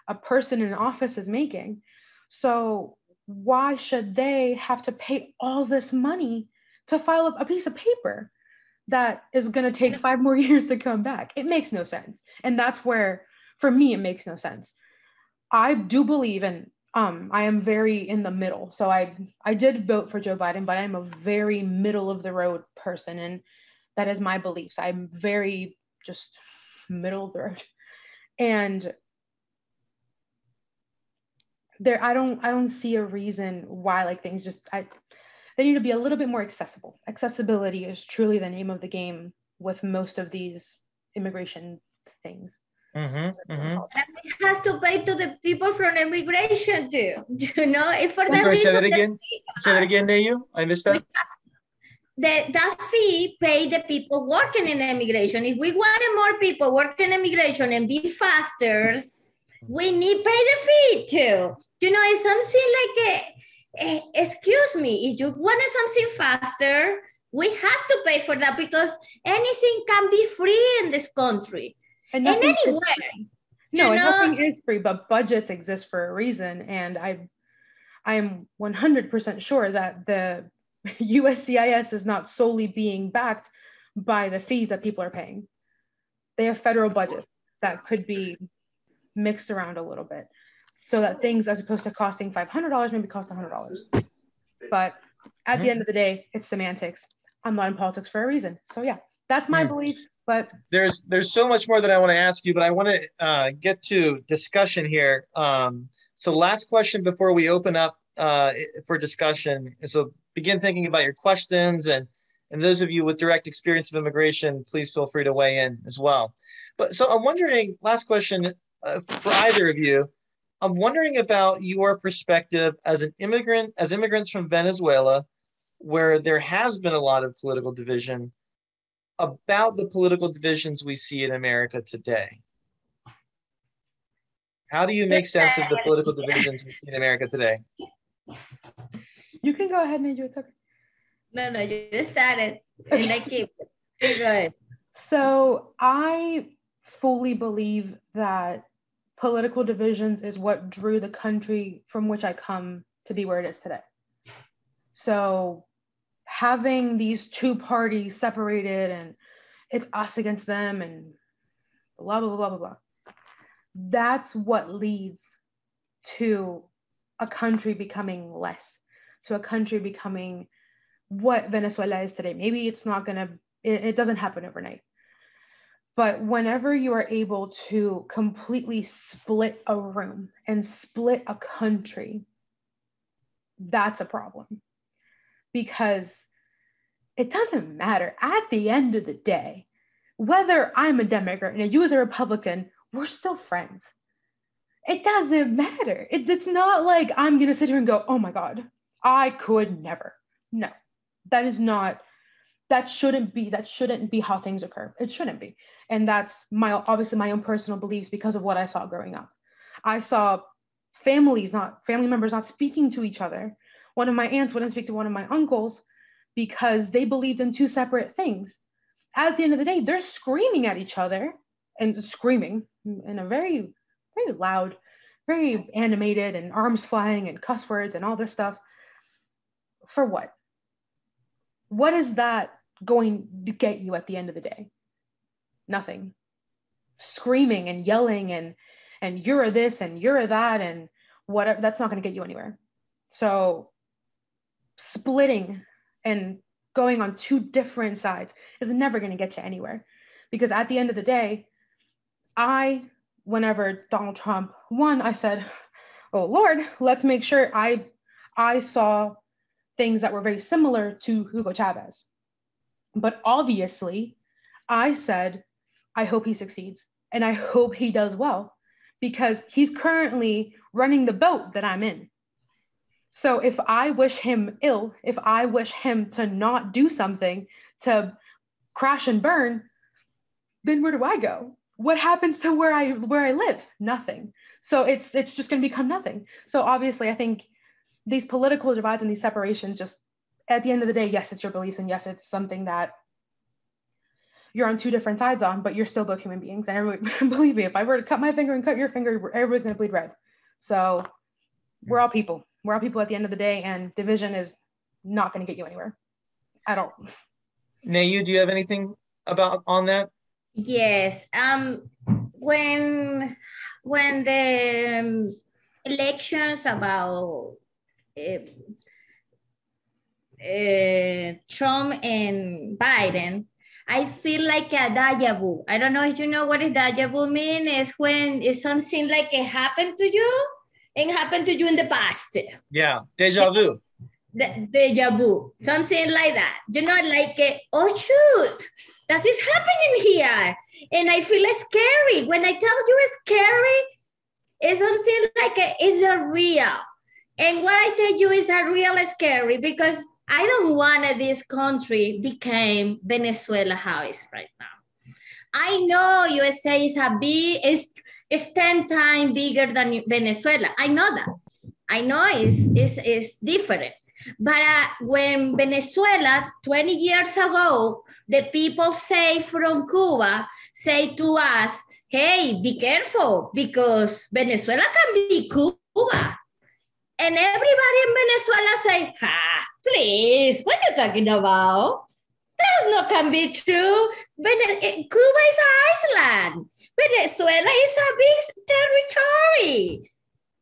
a person in an office is making. So why should they have to pay all this money to file a piece of paper that is going to take 5 more years to come back? It makes no sense. And that's where, for me, it makes no sense. I do believe in, I am very in the middle. So I did vote for Joe Biden, but I'm a very middle of the road person. And that is my beliefs. I'm very just middle of the road. And there, I don't see a reason why like things just, they need to be a little bit more accessible. Accessibility is truly the name of the game with most of these immigration things. And we have to pay to the people from immigration too. You know, if for that reason. Say that again, Neyu. I missed that. That fee pay the people working in immigration. If we wanted more people working in immigration and be faster, we need pay the fee too. You know, it's something like excuse me, if you wanted something faster, We have to pay for that because anything can be free in this country and anywhere. No, and nothing is free, but budgets exist for a reason. And I am 100% sure that the USCIS is not solely being backed by the fees that people are paying. They have federal budgets that could be mixed around a little bit so that things, as opposed to costing $500, maybe cost $100. But at the end of the day, it's semantics. I'm not in politics for a reason. So yeah, that's my beliefs. But there's so much more that I want to ask you, but I want to get to discussion here. So last question before we open up for discussion. So begin thinking about your questions, and those of you with direct experience of immigration, please feel free to weigh in as well. But so I'm wondering, last question for either of you, I'm wondering about your perspective as an immigrant, as immigrants from Venezuela, where there has been a lot of political division, about the political divisions we see in America today. How do you make sense of the political divisions we see in America today? You can go ahead and do it. Okay. No, you started. And I keep good. So I fully believe that political divisions is what drew the country from which I come to be where it is today. So having these two parties separated and it's us against them and blah, blah, blah, blah, blah. That's what leads to a country becoming less, to a country becoming what Venezuela is today. Maybe it's not gonna, it doesn't happen overnight. But whenever you are able to completely split a room and split a country, that's a problem. Because it doesn't matter at the end of the day, whether I'm a Democrat and you as a Republican, we're still friends. It doesn't matter. It's not like I'm going to sit here and go, oh my God, I could never. No, that is not, that shouldn't be how things occur. It shouldn't be. And that's obviously my own personal beliefs because of what I saw growing up. I saw family members not speaking to each other. One of my aunts wouldn't speak to one of my uncles because they believed in two separate things. At the end of the day, they're screaming at each other and screaming in a very, very loud, very animated, and arms flying and cuss words and all this stuff. For what? What is that going to get you at the end of the day? Nothing. Screaming and yelling and you're a this and you're a that and whatever, that's not going to get you anywhere. So splitting and going on two different sides is never going to get you anywhere. Because at the end of the day, whenever Donald Trump won, I said, oh Lord, let's make sure I saw things that were very similar to Hugo Chavez. But obviously, I said, I hope he succeeds and I hope he does well because he's currently running the boat that I'm in. So if I wish him ill, if I wish him to not do something, to crash and burn, then where do I go? What happens to where I live? Nothing. So it's just going to become nothing. So obviously, I think these political divides and these separations, just at the end of the day, yes, it's your beliefs, and yes, it's something that you're on two different sides on, but you're still both human beings. And everybody, believe me, if I were to cut my finger and cut your finger, everybody's going to bleed red. So we're all people. We're all people at the end of the day, and division is not going to get you anywhere at all. Nayu, do you have anything on that? Yes. When the elections about Trump and Biden, I feel like a deja vu. I don't know if you know what is deja vu mean. It's when it's something like it happened to you and happened to you in the past. Yeah, deja vu. Deja vu, something like that. You know, like, oh shoot, that is happening here. And I feel scary. When I tell you it's scary, it's something like it's a real. And what I tell you is a real scary because I don't want this country become Venezuela how it's right now. I know USA is it's 10 times bigger than Venezuela. I know that. I know it's different. But when Venezuela, 20 years ago, the people say from Cuba, say to us, hey, be careful because Venezuela can be Cuba. And everybody in Venezuela say, please, what are you talking about? That not can be true. Cuba is an island. Venezuela is a big territory.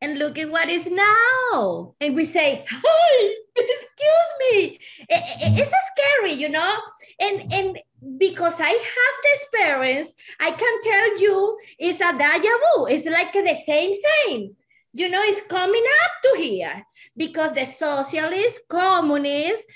And look at what is now. And we say, hi, excuse me. It's scary, you know? And because I have the experience, I can tell you it's a deja vu. It's like the same. You know, it's coming up to here because the socialists, communists,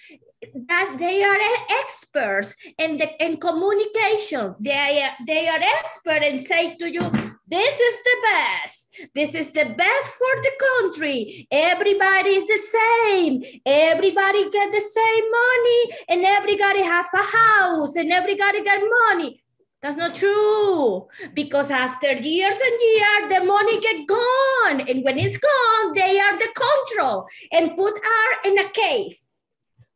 that they are experts in communication. They are experts and say to you, this is the best. This is the best for the country. Everybody is the same. Everybody get the same money and everybody have a house and everybody get money. That's not true because after years and years, the money get gone. And when it's gone, they are the control and put her in a cave.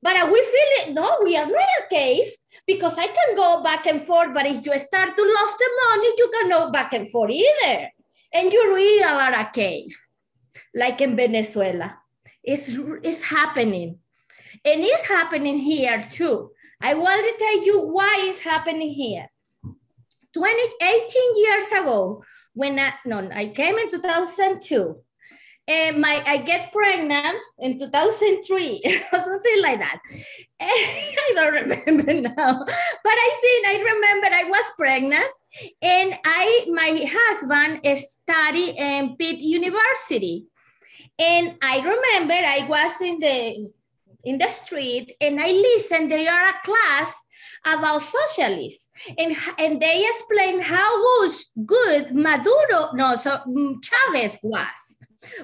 But we feel it, no, we are not a cave because I can go back and forth, but if you start to lose the money, you cannot go back and forth either. And you really are a cave, like in Venezuela. It's happening. And it's happening here too. I want to tell you why it's happening here. 18 years ago, when I came in 2002, and I get pregnant in 2003 or something like that. I don't remember now, but I remember I was pregnant and my husband studied in Pitt University. And I remember I was in the street and I listened, they are a class about socialists and they explained how good Chavez was.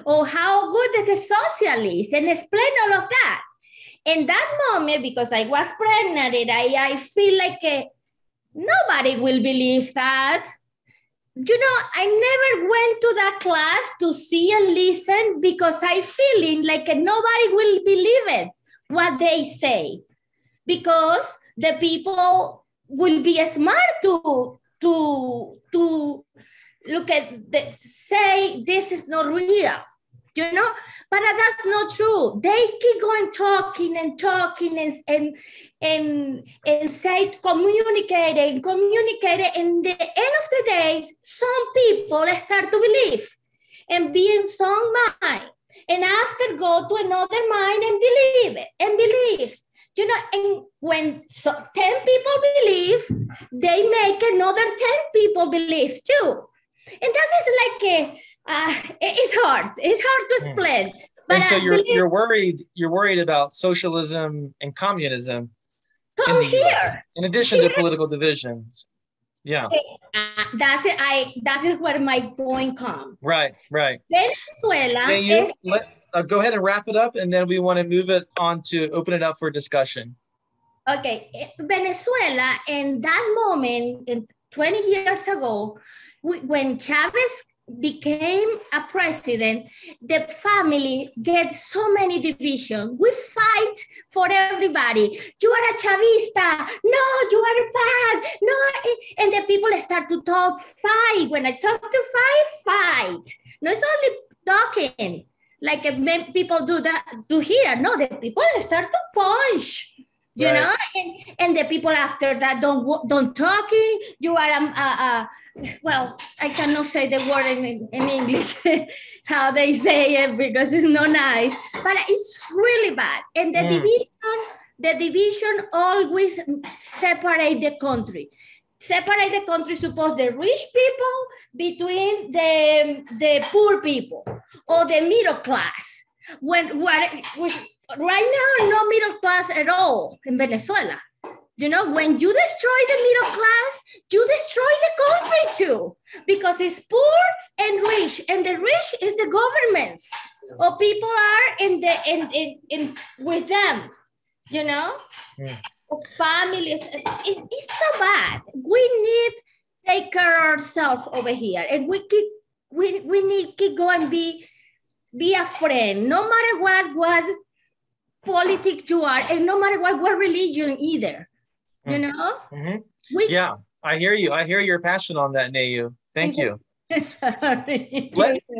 Or how good the socialists and explain all of that. In that moment, because I was pregnant, and I feel like nobody will believe that. You know, I never went to that class to see and listen because I feeling like nobody will believe it, what they say. Because the people will be smart to look at say this is not real, you know, but that's not true. They keep going talking and say communicating. And the end of the day, some people start to believe and be in some mind, and after go to another mind and believe it and believe. You know, and when 10 people believe, they make another 10 people believe too. And that is like it's hard. It's hard to explain. But and so you're worried about socialism and communism in the here. US, in addition to political divisions. Yeah. That is where my point comes. Right. Venezuela go ahead and wrap it up, and then we want to move it on to open it up for discussion. Okay, Venezuela in that moment, 20 years ago, when Chavez became a president, the family gets so many divisions. We fight for everybody. You are a Chavista. No, you are bad. No, and the people start to talk, fight. When I talk to fight. No, it's only talking like people do here. No, the people start to punch. You know, and the people after that don't talking. You are well, I cannot say the word in English how they say it because it's not nice, but it's really bad. And the division always separate the country. Suppose the rich people between the poor people or the middle class. Right now, no middle class at all in Venezuela. You know, when you destroy the middle class, you destroy the country too, because it's poor and rich, and the rich is the governments, or people are in with them. You know, families. It's so bad. We need to take care of ourselves over here, and we need to go and be a friend, no matter what politic you are, and no matter what religion either, you know? Yeah, I hear you. I hear your passion on that, Neyu. Thank you. Sorry.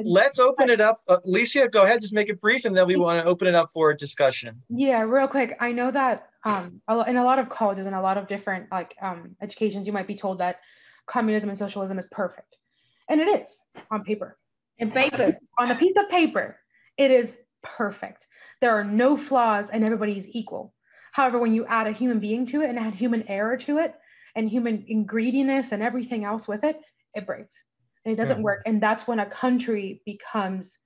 Let's open it up. Alicia, go ahead, just make it brief, and then we want to open it up for a discussion. Yeah, real quick. I know that in a lot of colleges and a lot of different educations, you might be told that communism and socialism is perfect. And it is on paper. On a piece of paper, it is perfect. There are no flaws and everybody is equal. However, when you add a human being to it and add human error to it and human ingredients and everything else with it, it breaks. And it doesn't work. And that's when a country becomes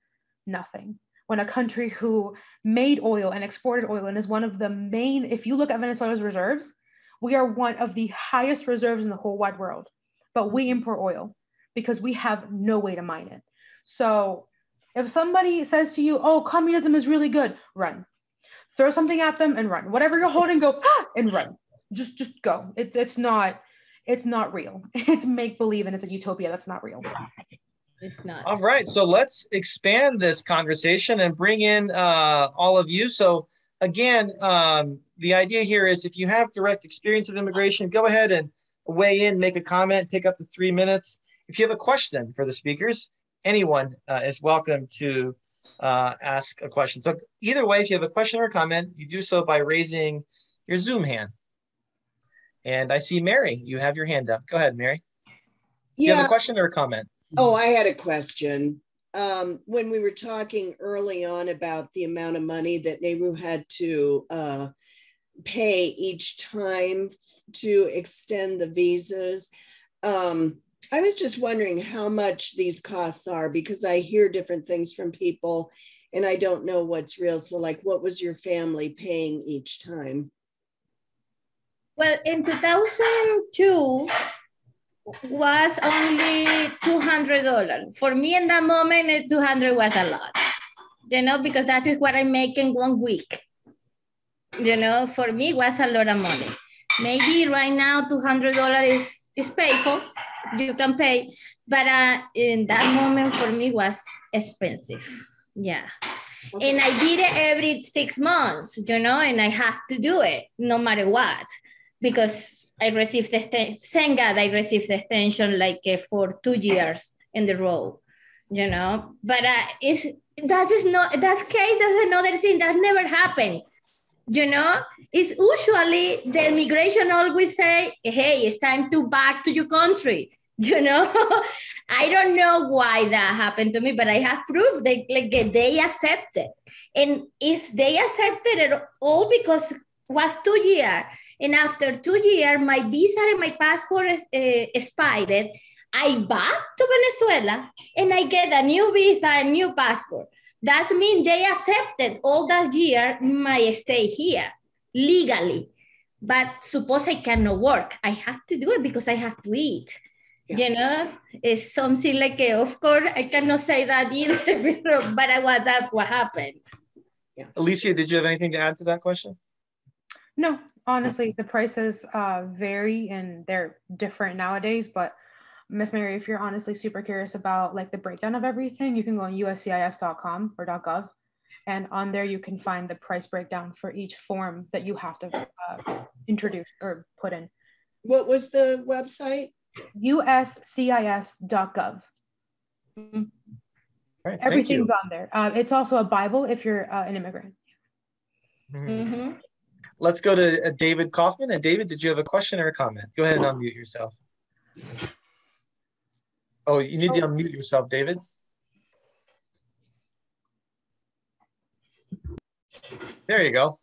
nothing. When a country who made oil and exported oil and is one of the main, if you look at Venezuela's reserves, we are one of the highest reserves in the whole wide world. But we import oil because we have no way to mine it. So if somebody says to you, oh, communism is really good, run. Throw something at them and run. Whatever you're holding, go and run. Just go. It's not real. It's make-believe and it's a utopia that's not real. It's not. All right, so let's expand this conversation and bring in all of you. So again, the idea here is if you have direct experience of immigration, go ahead and weigh in, make a comment, take up to 3 minutes. If you have a question for the speakers, anyone is welcome to ask a question. So either way, if you have a question or a comment, you do so by raising your Zoom hand. And I see Mary, you have your hand up. Go ahead, Mary. Do you have a question or a comment? Oh, I had a question. When we were talking early on about the amount of money that Nehru had to pay each time to extend the visas, I was just wondering how much these costs are, because I hear different things from people and I don't know what's real. So like, what was your family paying each time? Well, in 2002, was only $200. For me in that moment, 200 was a lot, you know, because that is what I make in 1 week. You know, for me, it was a lot of money. Maybe right now, $200 is painful. You can pay, but in that moment for me was expensive. Yeah. Okay. And I did it every 6 months, you know, and I have to do it no matter what, because I received the thank God I received the extension like for 2 years in the row, you know. But that's another thing that never happened, you know. It's usually the immigration always say, hey, it's time to back to your country, you know. I don't know why that happened to me, but I have proof that like they accepted, and is they accepted it all because was 2 years. And after 2 years, my visa and my passport expired. I back to Venezuela and I get a new visa and new passport. That means they accepted all that year my stay here legally. But suppose I cannot work, I have to do it because I have to eat. Yeah. You know, it's something like, of course, I cannot say that either, but that's what happened. Yeah. Alicia, did you have anything to add to that question? No, honestly, the prices vary and they're different nowadays. But Miss Mary, if you're honestly super curious about like the breakdown of everything, you can go on uscis.com or .gov, and on there you can find the price breakdown for each form that you have to introduce or put in. What was the website? uscis.gov. Right, everything's on there. It's also a Bible if you're an immigrant. Mm-hmm. Let's go to David Kaufman. And David, did you have a question or a comment? Go ahead and unmute yourself. Oh, you need to unmute yourself, David. There you go.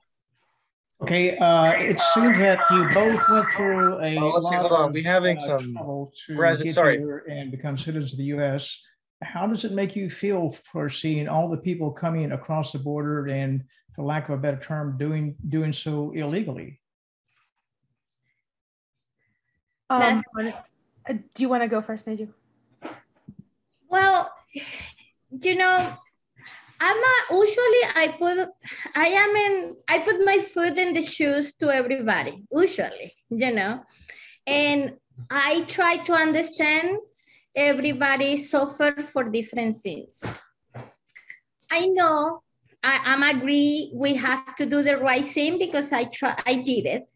Okay, it seems that you both went through a let's see, hold on. We're having some trouble to get sorry. here and become citizens of the U.S. How does it make you feel for seeing all the people coming across the border and, for lack of a better term, doing so illegally? Do you want to go first, Neju? Well, you know, I put my foot in the shoes to everybody, usually, you know, and I try to understand everybody suffer for different things. I know I'm agree we have to do the right thing because I did it.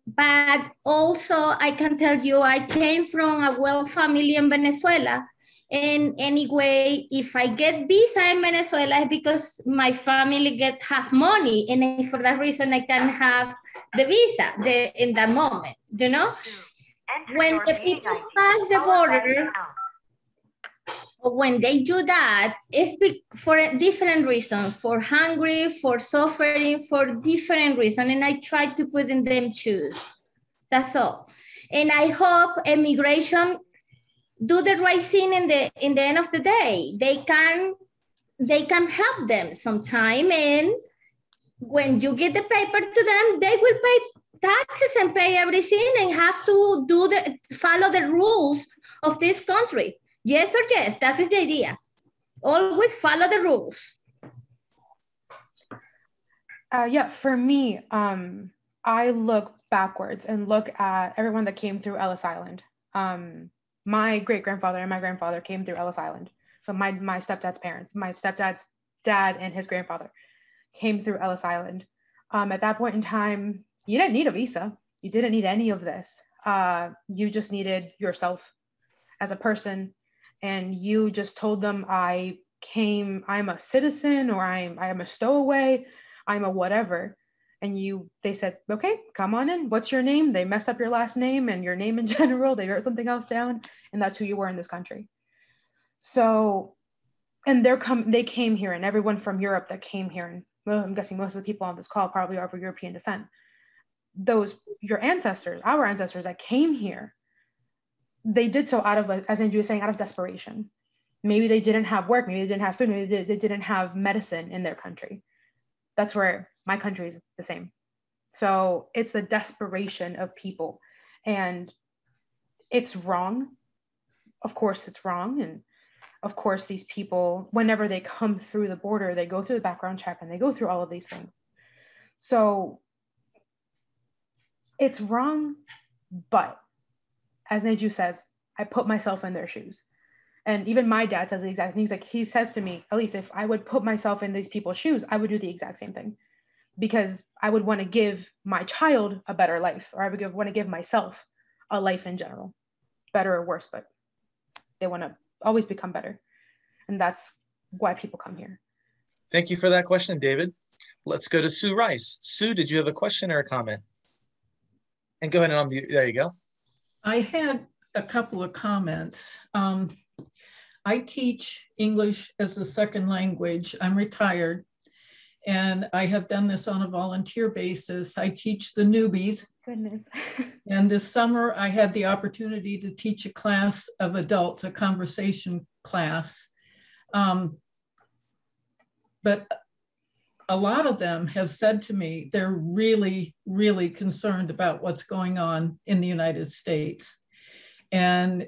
But also I can tell you, I came from a well family in Venezuela. And anyway, if I get visa in Venezuela, it's because my family have money. And for that reason, I can have the visa in that moment, you know? When the people pass the border, when they do that, it's for a different reason, for hungry, for suffering, for different reason. And I try to put in them shoes. That's all. And I hope immigration do the right thing in the end of the day. They can help them sometime. And when you get the paper to them, they will pay taxes and pay everything and have to follow the rules of this country. Yes or yes, that is the idea. Always follow the rules. Yeah, for me, I look backwards and look at everyone that came through Ellis Island. My great-grandfather and my grandfather came through Ellis Island. So my stepdad's parents, my stepdad's dad and his grandfather came through Ellis Island. At that point in time, you didn't need a visa. You didn't need any of this. You just needed yourself as a person. And you just told them, I'm a citizen, or I'm a stowaway, I'm a whatever. And they said, okay, come on in. What's your name? They messed up your last name and your name in general. They wrote something else down, and that's who you were in this country. So, and they came here, and everyone from Europe that came here, and well, I'm guessing most of the people on this call probably are of European descent. Our ancestors that came here, they did so out of, as Andrew was saying, out of desperation. Maybe they didn't have work, maybe they didn't have food, maybe they didn't have medicine in their country. That's where my country is the same. So it's the desperation of people, and it's wrong. Of course it's wrong. And of course these people, whenever they come through the border, they go through the background check and they go through all of these things. So it's wrong, but as Neju says, I put myself in their shoes. And even my dad says the exact things. Like, he says to me, at least if I would put myself in these people's shoes, I would do the exact same thing, because I would want to give my child a better life, or I would want to give myself a life in general, better or worse, but they want to always become better. And that's why people come here. Thank you for that question, David. Let's go to Sue Rice. Sue, did you have a question or a comment? And go ahead and unmute. There you go. I had a couple of comments. I teach English as a second language. I'm retired, and I have done this on a volunteer basis. I teach the newbies. Goodness. And this summer, I had the opportunity to teach a class of adults, a conversation class. But a lot of them have said to me, they're really, really concerned about what's going on in the United States. And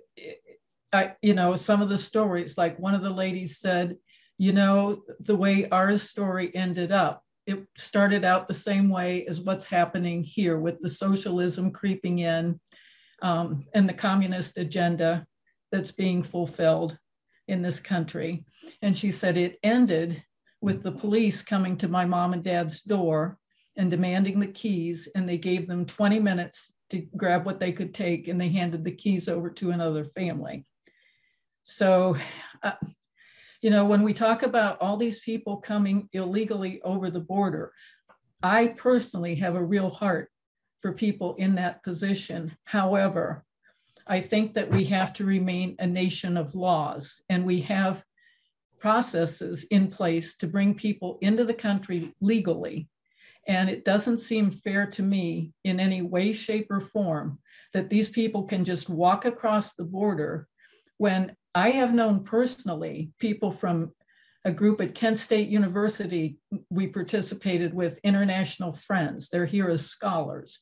some of the stories, like one of the ladies said, the way our story ended up, it started out the same way as what's happening here with the socialism creeping in and the communist agenda that's being fulfilled in this country. And she said it ended with the police coming to my mom and dad's door and demanding the keys, and they gave them 20 minutes to grab what they could take, and they handed the keys over to another family. So, when we talk about all these people coming illegally over the border, I personally have a real heart for people in that position. However, I think that we have to remain a nation of laws, and we have processes in place to bring people into the country legally. And it doesn't seem fair to me in any way, shape, or form that these people can just walk across the border, when I have known personally people from a group at Kent State University we participated with, International Friends. They're here as scholars.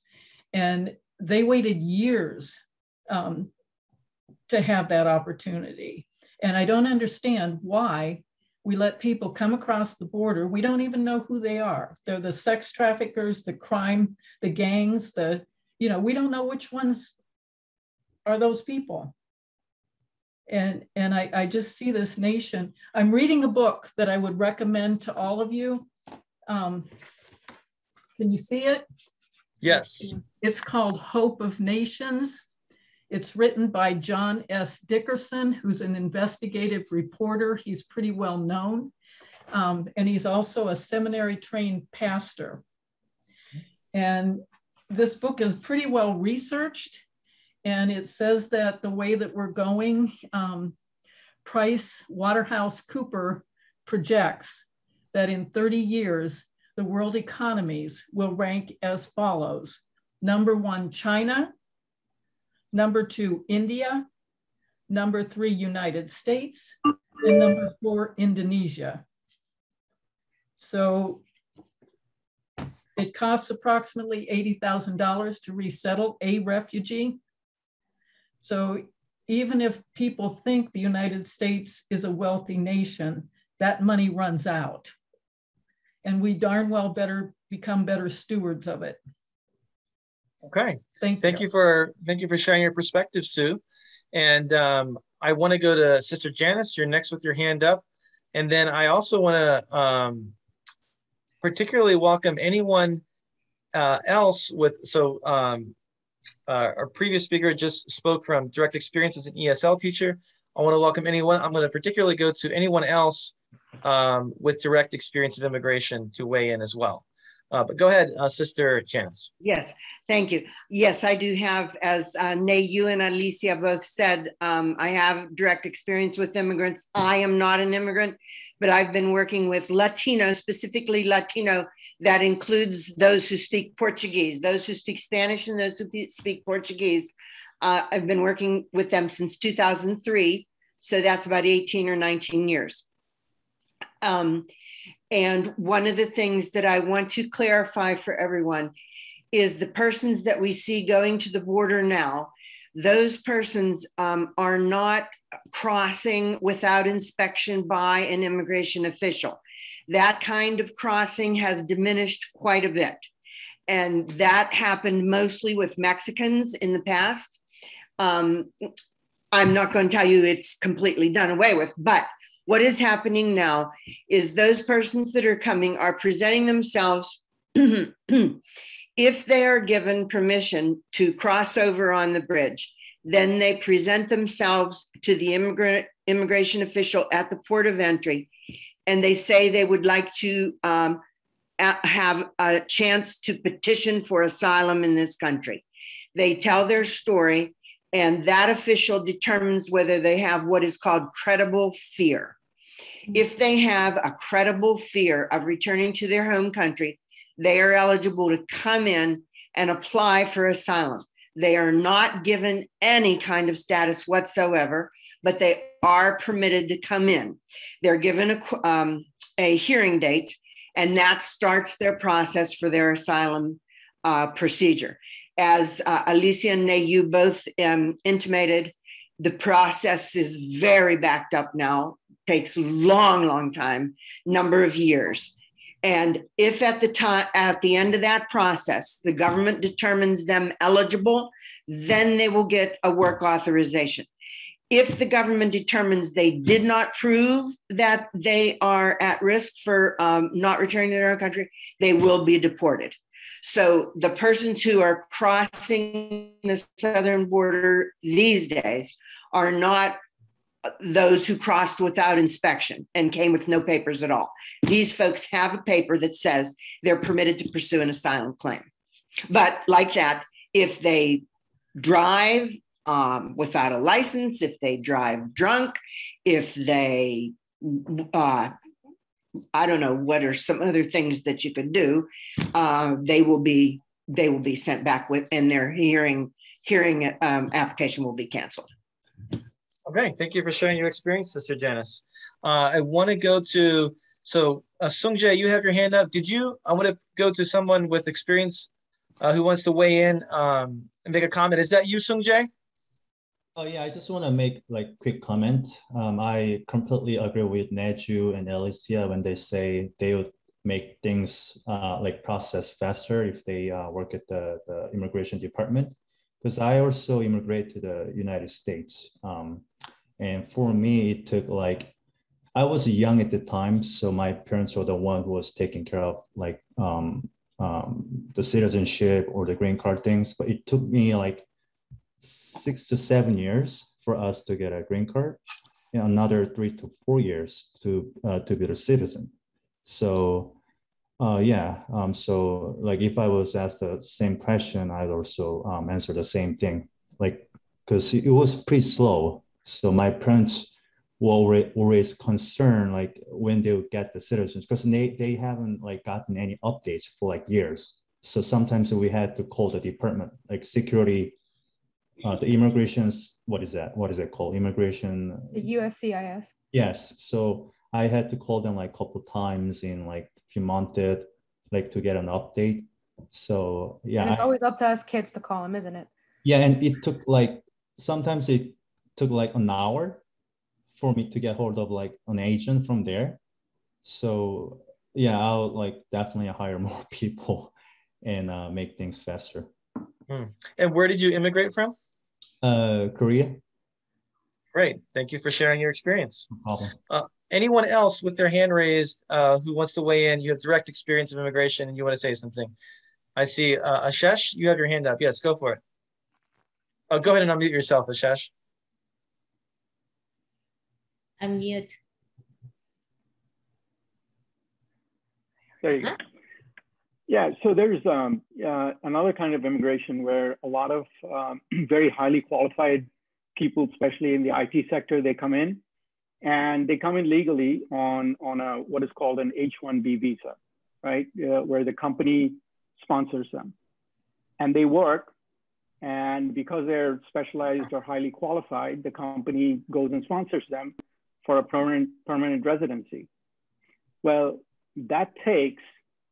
And they waited years to have that opportunity. And I don't understand why we let people come across the border. We don't even know who they are. They're the sex traffickers, the crime, the gangs, we don't know which ones are those people. And I just see this nation. I'm reading a book that I would recommend to all of you. Can you see it? Yes. It's called Hope of Nations. It's written by John S. Dickerson, who's an investigative reporter. He's pretty well known. And he's also a seminary trained pastor. And this book is pretty well researched. And it says that the way that we're going, Price Waterhouse Cooper projects that in 30 years, the world economies will rank as follows. Number 1, China. Number 2, India. Number 3, United States. And number 4, Indonesia. So it costs approximately $80,000 to resettle a refugee. So even if people think the United States is a wealthy nation, that money runs out. And we darn well better become better stewards of it. Okay. Thank you. Thank you for sharing your perspective, Sue. And I want to go to Sister Janice. You're next with your hand up. And then I also want to particularly welcome anyone else with, our previous speaker just spoke from direct experience as an ESL teacher. I want to welcome anyone. I'm going to particularly go to anyone else with direct experience of immigration to weigh in as well. But go ahead, Sister Janice. Yes, thank you. Yes, I do have, as Nay, you and Alicia both said, I have direct experience with immigrants. I am not an immigrant, but I've been working with Latino, specifically Latino, that includes those who speak Portuguese, those who speak Spanish, and those who speak Portuguese. I've been working with them since 2003, so that's about 18 or 19 years. And one of the things that I want to clarify for everyone is the persons that we see going to the border now, those persons are not crossing without inspection by an immigration official. That kind of crossing has diminished quite a bit. And that happened mostly with Mexicans in the past. I'm not going to tell you it's completely done away with, but what is happening now is those persons that are coming are presenting themselves, if they are given permission to cross over on the bridge, then they present themselves to the immigration official at the port of entry, and they say they would like to have a chance to petition for asylum in this country. They tell their story, and that official determines whether they have what is called credible fear. If they have a credible fear of returning to their home country, they are eligible to come in and apply for asylum. They are not given any kind of status whatsoever, but they are permitted to come in. They're given a hearing date, and that starts their process for their asylum procedure. As Alicia and Nay, you both intimated, the process is very backed up now. Takes a long time, number of years. And if at the end of that process, the government determines them eligible, then they will get a work authorization. If the government determines they did not prove that they are at risk for not returning to their own country, they will be deported. So the persons who are crossing the southern border these days are not those who crossed without inspection and came with no papers at all. These folks have a paper that says they're permitted to pursue an asylum claim. But like that, if they drive without a license, if they drive drunk, if they, I don't know, what are some other things that you could do, they will be sent back with, and their hearing application will be canceled. Okay, thank you for sharing your experience, Sister Janice. I want to go to, Sungjae, you have your hand up. I want to go to someone with experience who wants to weigh in and make a comment. Is that you, Sungjae? Oh yeah, I just want to make like quick comment. I completely agree with Neju and Alicia when they say they would make things like process faster if they work at the immigration department. Because I also immigrate to the United States. And for me, it took like, I was young at the time, so my parents were the one who was taking care of like the citizenship or the green card things. But it took me like 6 to 7 years for us to get a green card, and another 3 to 4 years to be a citizen. So so like if I was asked the same question, I'd also answer the same thing, like because it was pretty slow. So my parents were always concerned like when they would get the citizens, because they haven't like gotten any updates for like years. So sometimes we had to call the department, like security, the immigrations, what is it called? Immigration. The USCIS. Yes. So I had to call them like a couple times in like a few months, like to get an update. So yeah. And it's always up to us kids to call them, isn't it? Yeah, and it took like, sometimes it took like an hour for me to get hold of like an agent from there. So yeah, I'll like definitely hire more people and make things faster. And where did you immigrate from? Korea. Great. Thank you for sharing your experience. No problem. Anyone else with their hand raised who wants to weigh in? You have direct experience of immigration and you want to say something. I see Ashesh, you have your hand up. Yes, go for it. Oh, go ahead and unmute yourself, Ashesh. Unmute. There you go. Yeah, so there's another kind of immigration where a lot of very highly qualified people, especially in the IT sector, they come in, and they come in legally on a what is called an H-1B visa, right? Where the company sponsors them, and they work, and because they're specialized or highly qualified, the company goes and sponsors them for a permanent residency. Well, that takes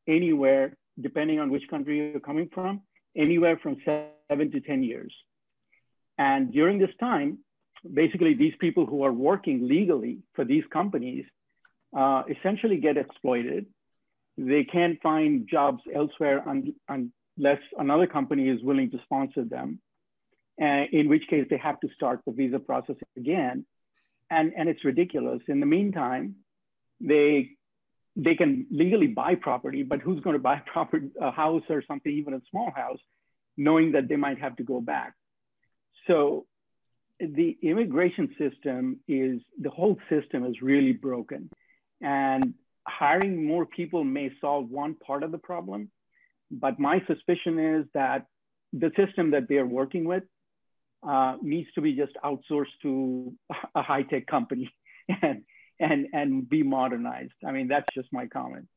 anywhere, depending on which country you're coming from, anywhere from 7 to 10 years. And during this time, basically these people who are working legally for these companies essentially get exploited. They can't find jobs elsewhere unless another company is willing to sponsor them, in which case they have to start the visa process again. And it's ridiculous. In the meantime, they can legally buy property, but who's going to buy a house or something, even a small house, knowing that they might have to go back? So the immigration system the whole system is really broken. And hiring more people may solve one part of the problem, but my suspicion is that the system that they're working with needs to be just outsourced to a high-tech company and be modernized. I mean, that's just my comment.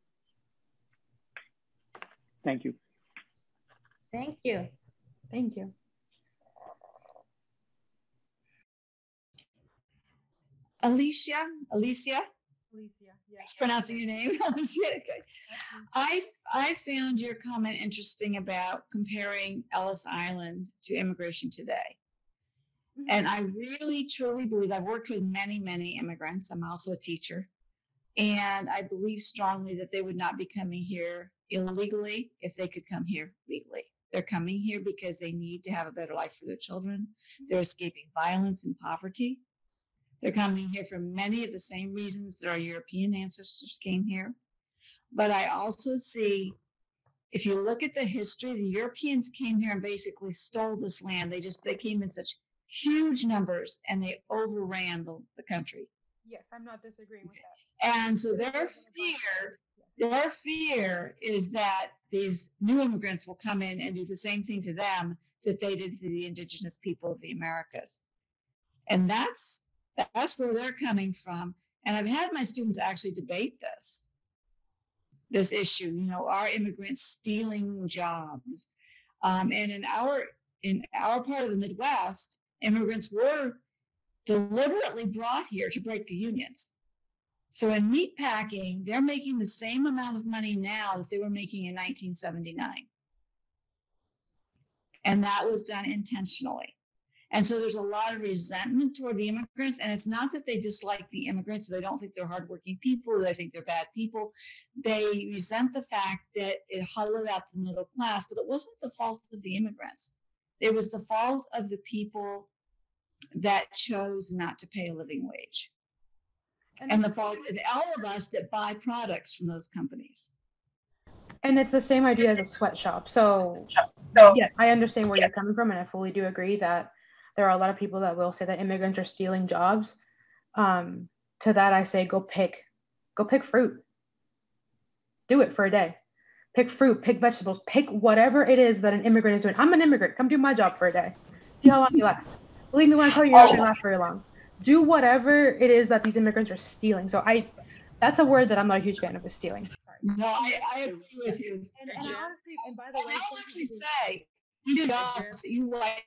Thank you. Thank you. Thank you. Alicia, Alicia, yes. Pronouncing your name. Alicia, okay. I found your comment interesting about comparing Ellis Island to immigration today. And I really, truly believe, I've worked with many, many immigrants. I'm also a teacher. And I believe strongly that they would not be coming here illegally if they could come here legally. They're coming here because they need to have a better life for their children. They're escaping violence and poverty. They're coming here for many of the same reasons that our European ancestors came here. But I also see, if you look at the history, the Europeans came here and basically stole this land. They came in such huge numbers and they overran the country. Yes, I'm not disagreeing with that. And so their fear is that these new immigrants will come in and do the same thing to them that they did to the indigenous people of the Americas. And that's where they're coming from. And I've had my students actually debate this issue, are immigrants stealing jobs? And in our part of the Midwest, immigrants were deliberately brought here to break the unions. So in meatpacking, they're making the same amount of money now that they were making in 1979. And that was done intentionally. And so there's a lot of resentment toward the immigrants. And it's not that they dislike the immigrants, or they don't think they're hardworking people, or they think they're bad people. They resent the fact that it hollowed out the middle class, but it wasn't the fault of the immigrants. It was the fault of the people that chose not to pay a living wage. And the fault of all of us that buy products from those companies. And it's the same idea as a sweatshop. So yeah, I understand where you're coming from, and I fully do agree that there are a lot of people that will say that immigrants are stealing jobs. To that I say, go pick fruit. Do it for a day. Pick fruit, pick vegetables, pick whatever it is that an immigrant is doing. I'm an immigrant. Come do my job for a day. See how long you last. Believe me when I tell you, you're not going to last very long. Do whatever it is that these immigrants are stealing. So that's a word that I'm not a huge fan of, is stealing. Sorry. No, I agree with you. And honestly, and by the way, I'll actually say, you do jobs that you like.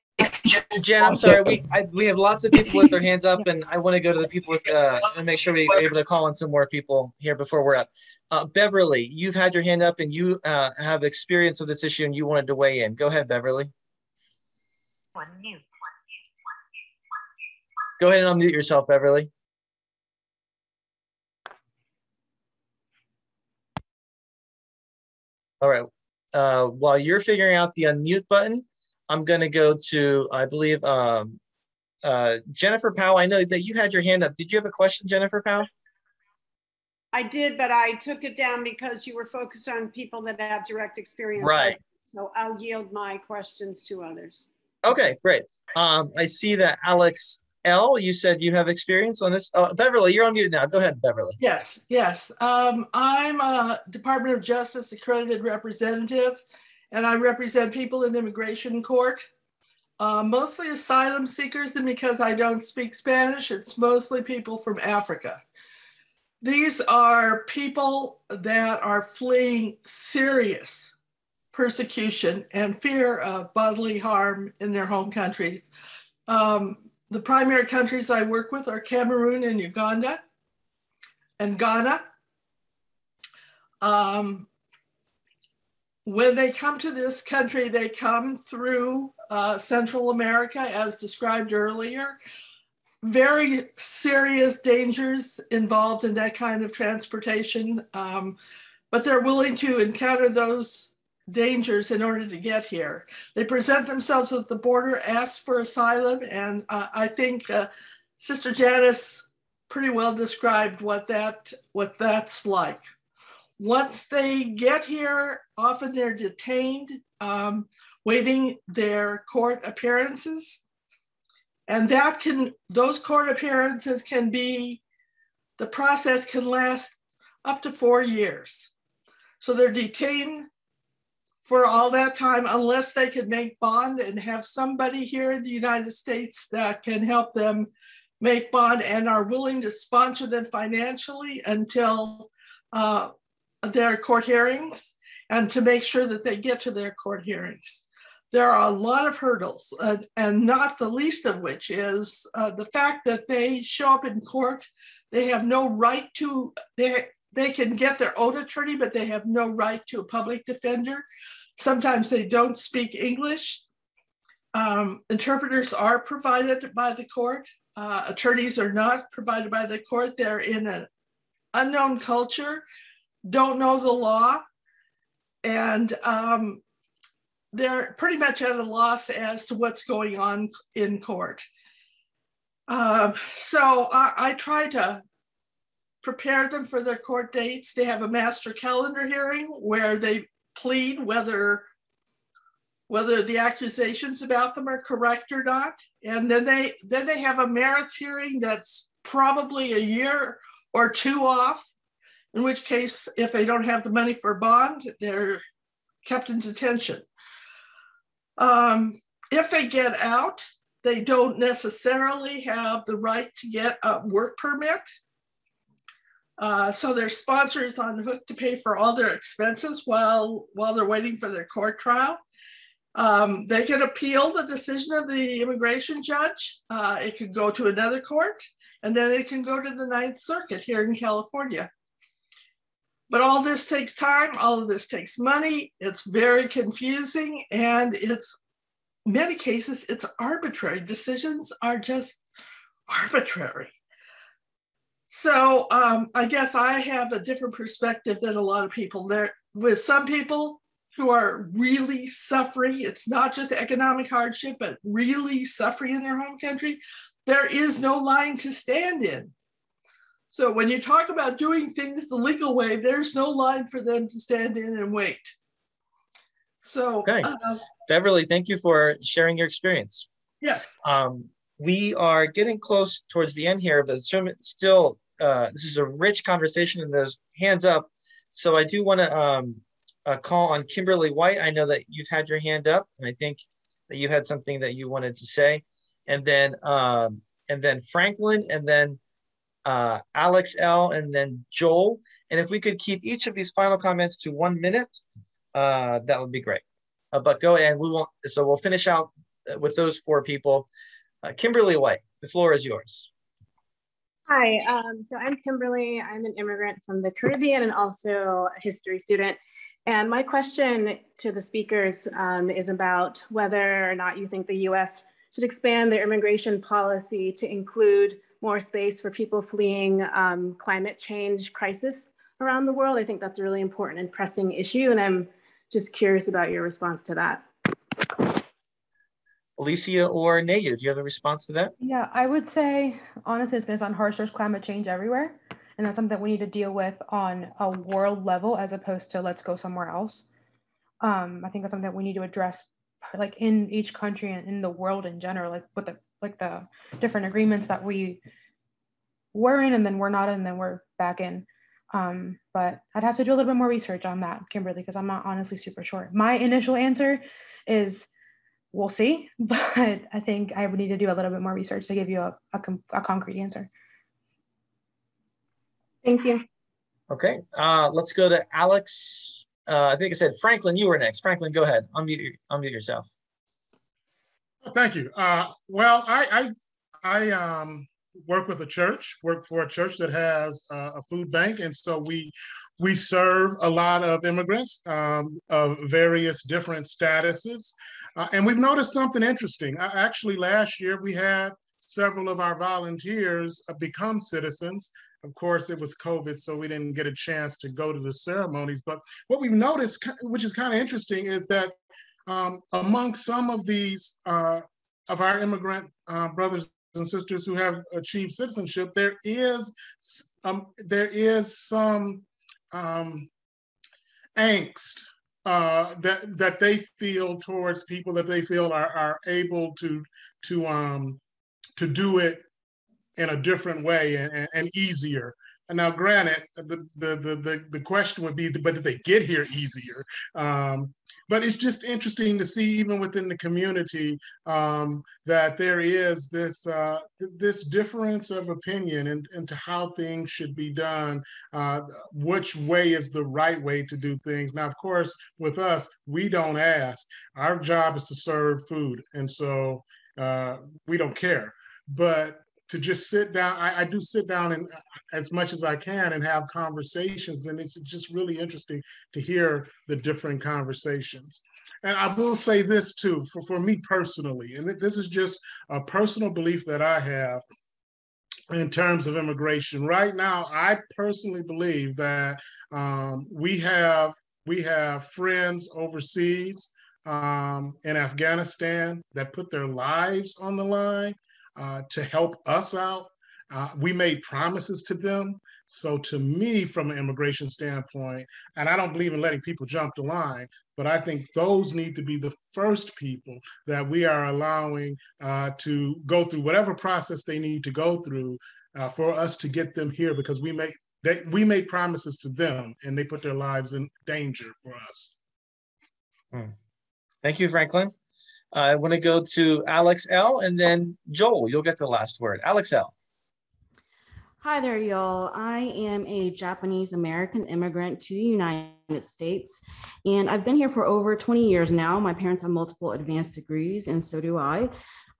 Jen, I'm sorry. We have lots of people with their hands up, and I want to go to the people with and make sure we're able to call on some more people here before we're up. Beverly, you've had your hand up, and you have experience of this issue, and you wanted to weigh in. Go ahead, Beverly. Go ahead and unmute yourself, Beverly. All right. While you're figuring out the unmute button, I'm going to go to, I believe, Jennifer Powell. I know that you had your hand up. Did you have a question, Jennifer Powell? I did, but I took it down because you were focused on people that have direct experience. Right. So I'll yield my questions to others. Okay, great. I see that Alex L., you said you have experience on this. Beverly, you're on mute now. Go ahead, Beverly. Yes. I'm a Department of Justice accredited representative, and I represent people in immigration court, mostly asylum seekers, and because I don't speak Spanish, it's mostly people from Africa. These are people that are fleeing serious persecution and fear of bodily harm in their home countries. The primary countries I work with are Cameroon and Uganda and Ghana. When they come to this country, they come through Central America, as described earlier. Very serious dangers involved in that kind of transportation, but they're willing to encounter those dangers in order to get here. They present themselves at the border, ask for asylum, and I think Sister Janice pretty well described what that's like. Once they get here, often they're detained, waiting their court appearances. And those court appearances the process can last up to 4 years. So they're detained for all that time unless they can make bond and have somebody here in the United States that can help them make bond and are willing to sponsor them financially until their court hearings and to make sure that they get to their court hearings. There are a lot of hurdles, and not the least of which is the fact that they show up in court. They have no right to, they can get their own attorney, but they have no right to a public defender. Sometimes they don't speak English. Interpreters are provided by the court. Attorneys are not provided by the court. They're in an unknown culture, don't know the law, and they're pretty much at a loss as to what's going on in court. So I try to prepare them for their court dates. They have a master calendar hearing where they plead whether the accusations about them are correct or not. And then they have a merits hearing that's probably a year or two off, in which case, if they don't have the money for bond, they're kept in detention. If they get out, they don't necessarily have the right to get a work permit. So their sponsor is on the hook to pay for all their expenses while they're waiting for their court trial. They can appeal the decision of the immigration judge. It could go to another court, and then it can go to the Ninth Circuit here in California. But all this takes time, all of this takes money. It's very confusing, and in many cases, it's arbitrary. Decisions are just arbitrary. So I guess I have a different perspective than a lot of people. With some people, who are really suffering. It's not just economic hardship, but really suffering in their home country. There is no line to stand in. So when you talk about doing things the legal way, there's no line for them to stand in and wait. So, okay. Beverly, thank you for sharing your experience. Yes. We are getting close towards the end here, but still, this is a rich conversation and there's hands up. So I do want to call on Kimberly White. I know that you've had your hand up, and I think that you had something that you wanted to say. And then Franklin, and then Alex L, and then Joel. And if we could keep each of these final comments to 1 minute, that would be great. But go ahead, so we'll finish out with those 4 people. Kimberly White, the floor is yours. Hi, so I'm Kimberly. I'm an immigrant from the Caribbean and also a history student. And my question to the speakers is about whether or not you think the US should expand their immigration policy to include more space for people fleeing climate change crisis around the world. I think that's a really important and pressing issue, and I'm just curious about your response to that. Alicia or Nayu, do you have a response to that? Yeah, I would say, honestly, it's been on harsh. There's climate change everywhere. And that's something we need to deal with on a world level as opposed to let's go somewhere else. I think that's something that we need to address like in each country and in the world in general, like with the different agreements that we were in and then we're not in and then we're back in. But I'd have to do a little bit more research on that, Kimberly, because I'm not honestly super sure. My initial answer is we'll see, but I think I would need to do a little bit more research to give you a concrete answer. Thank you. Okay, let's go to Alex. I think I said Franklin, you were next. Franklin, go ahead, unmute yourself. Thank you. Well, I work with a church, work for a church that has a food bank. And so we serve a lot of immigrants of various different statuses. And we've noticed something interesting. Actually, last year we had several of our volunteers become citizens. Of course, it was COVID, so we didn't get a chance to go to the ceremonies. But what we've noticed, which is kind of interesting, is that among some of these, of our immigrant brothers and sisters who have achieved citizenship, there is some angst that they feel towards people that they feel are able to do it in a different way and easier. And now, granted, the question would be, but did they get here easier? But it's just interesting to see, even within the community, that there is this difference of opinion into how things should be done, which way is the right way to do things. Now, of course, with us, we don't ask. Our job is to serve food, and so we don't care. But to just sit down, I do sit down and as much as I can and have conversations, and it's just really interesting to hear the different conversations. And I will say this too, for me personally, and this is just a personal belief that I have in terms of immigration. Right now, I personally believe that we have friends overseas in Afghanistan that put their lives on the line to help us out. We made promises to them. So to me, from an immigration standpoint, and I don't believe in letting people jump the line, but I think those need to be the first people that we are allowing to go through whatever process they need to go through for us to get them here, because we made promises to them and they put their lives in danger for us. Thank you, Franklin. I want to go to Alex L, and then Joel, you'll get the last word. Alex L. Hi there, y'all. I am a Japanese American immigrant to the United States, and I've been here for over 20 years now. My parents have multiple advanced degrees, and so do I.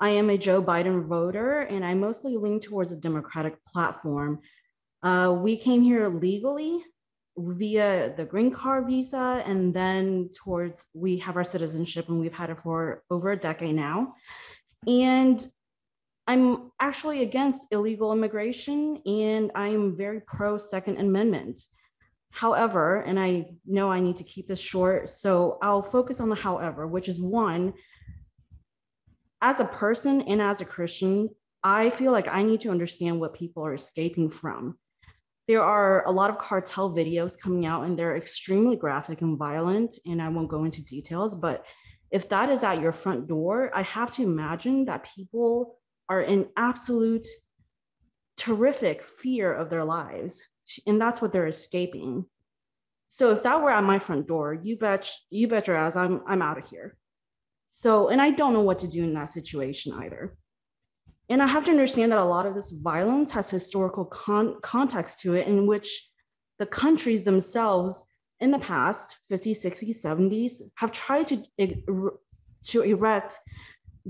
I am a Joe Biden voter, and I mostly lean towards a Democratic platform. We came here legally via the green card visa, and then we have our citizenship, and we've had it for over a decade now. And I'm actually against illegal immigration, and I'm very pro Second Amendment. However, and I know I need to keep this short, so I'll focus on the however, which is one, as a person and as a Christian, I feel like I need to understand what people are escaping from. There are a lot of cartel videos coming out and they're extremely graphic and violent, and I won't go into details, but if that is at your front door, I have to imagine that people are in absolute terrific fear of their lives, and that's what they're escaping. So if that were at my front door, you bet your ass I'm out of here. So, and I don't know what to do in that situation either. And I have to understand that a lot of this violence has historical context to it, in which the countries themselves in the past, 50s, 60s, 70s, have tried to erect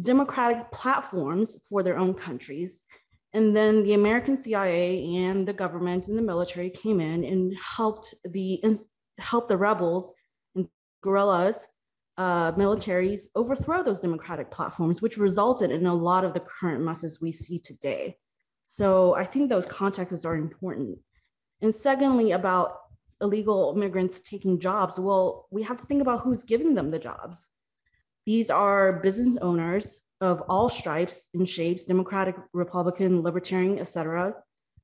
democratic platforms for their own countries. And then the American CIA and the government and the military came in and helped the rebels and guerrillas, militaries overthrow those democratic platforms, which resulted in a lot of the current messes we see today. So I think those contexts are important. And secondly, about illegal immigrants taking jobs, well, we have to think about who's giving them the jobs. These are business owners of all stripes and shapes, Democratic, Republican, Libertarian, etc.,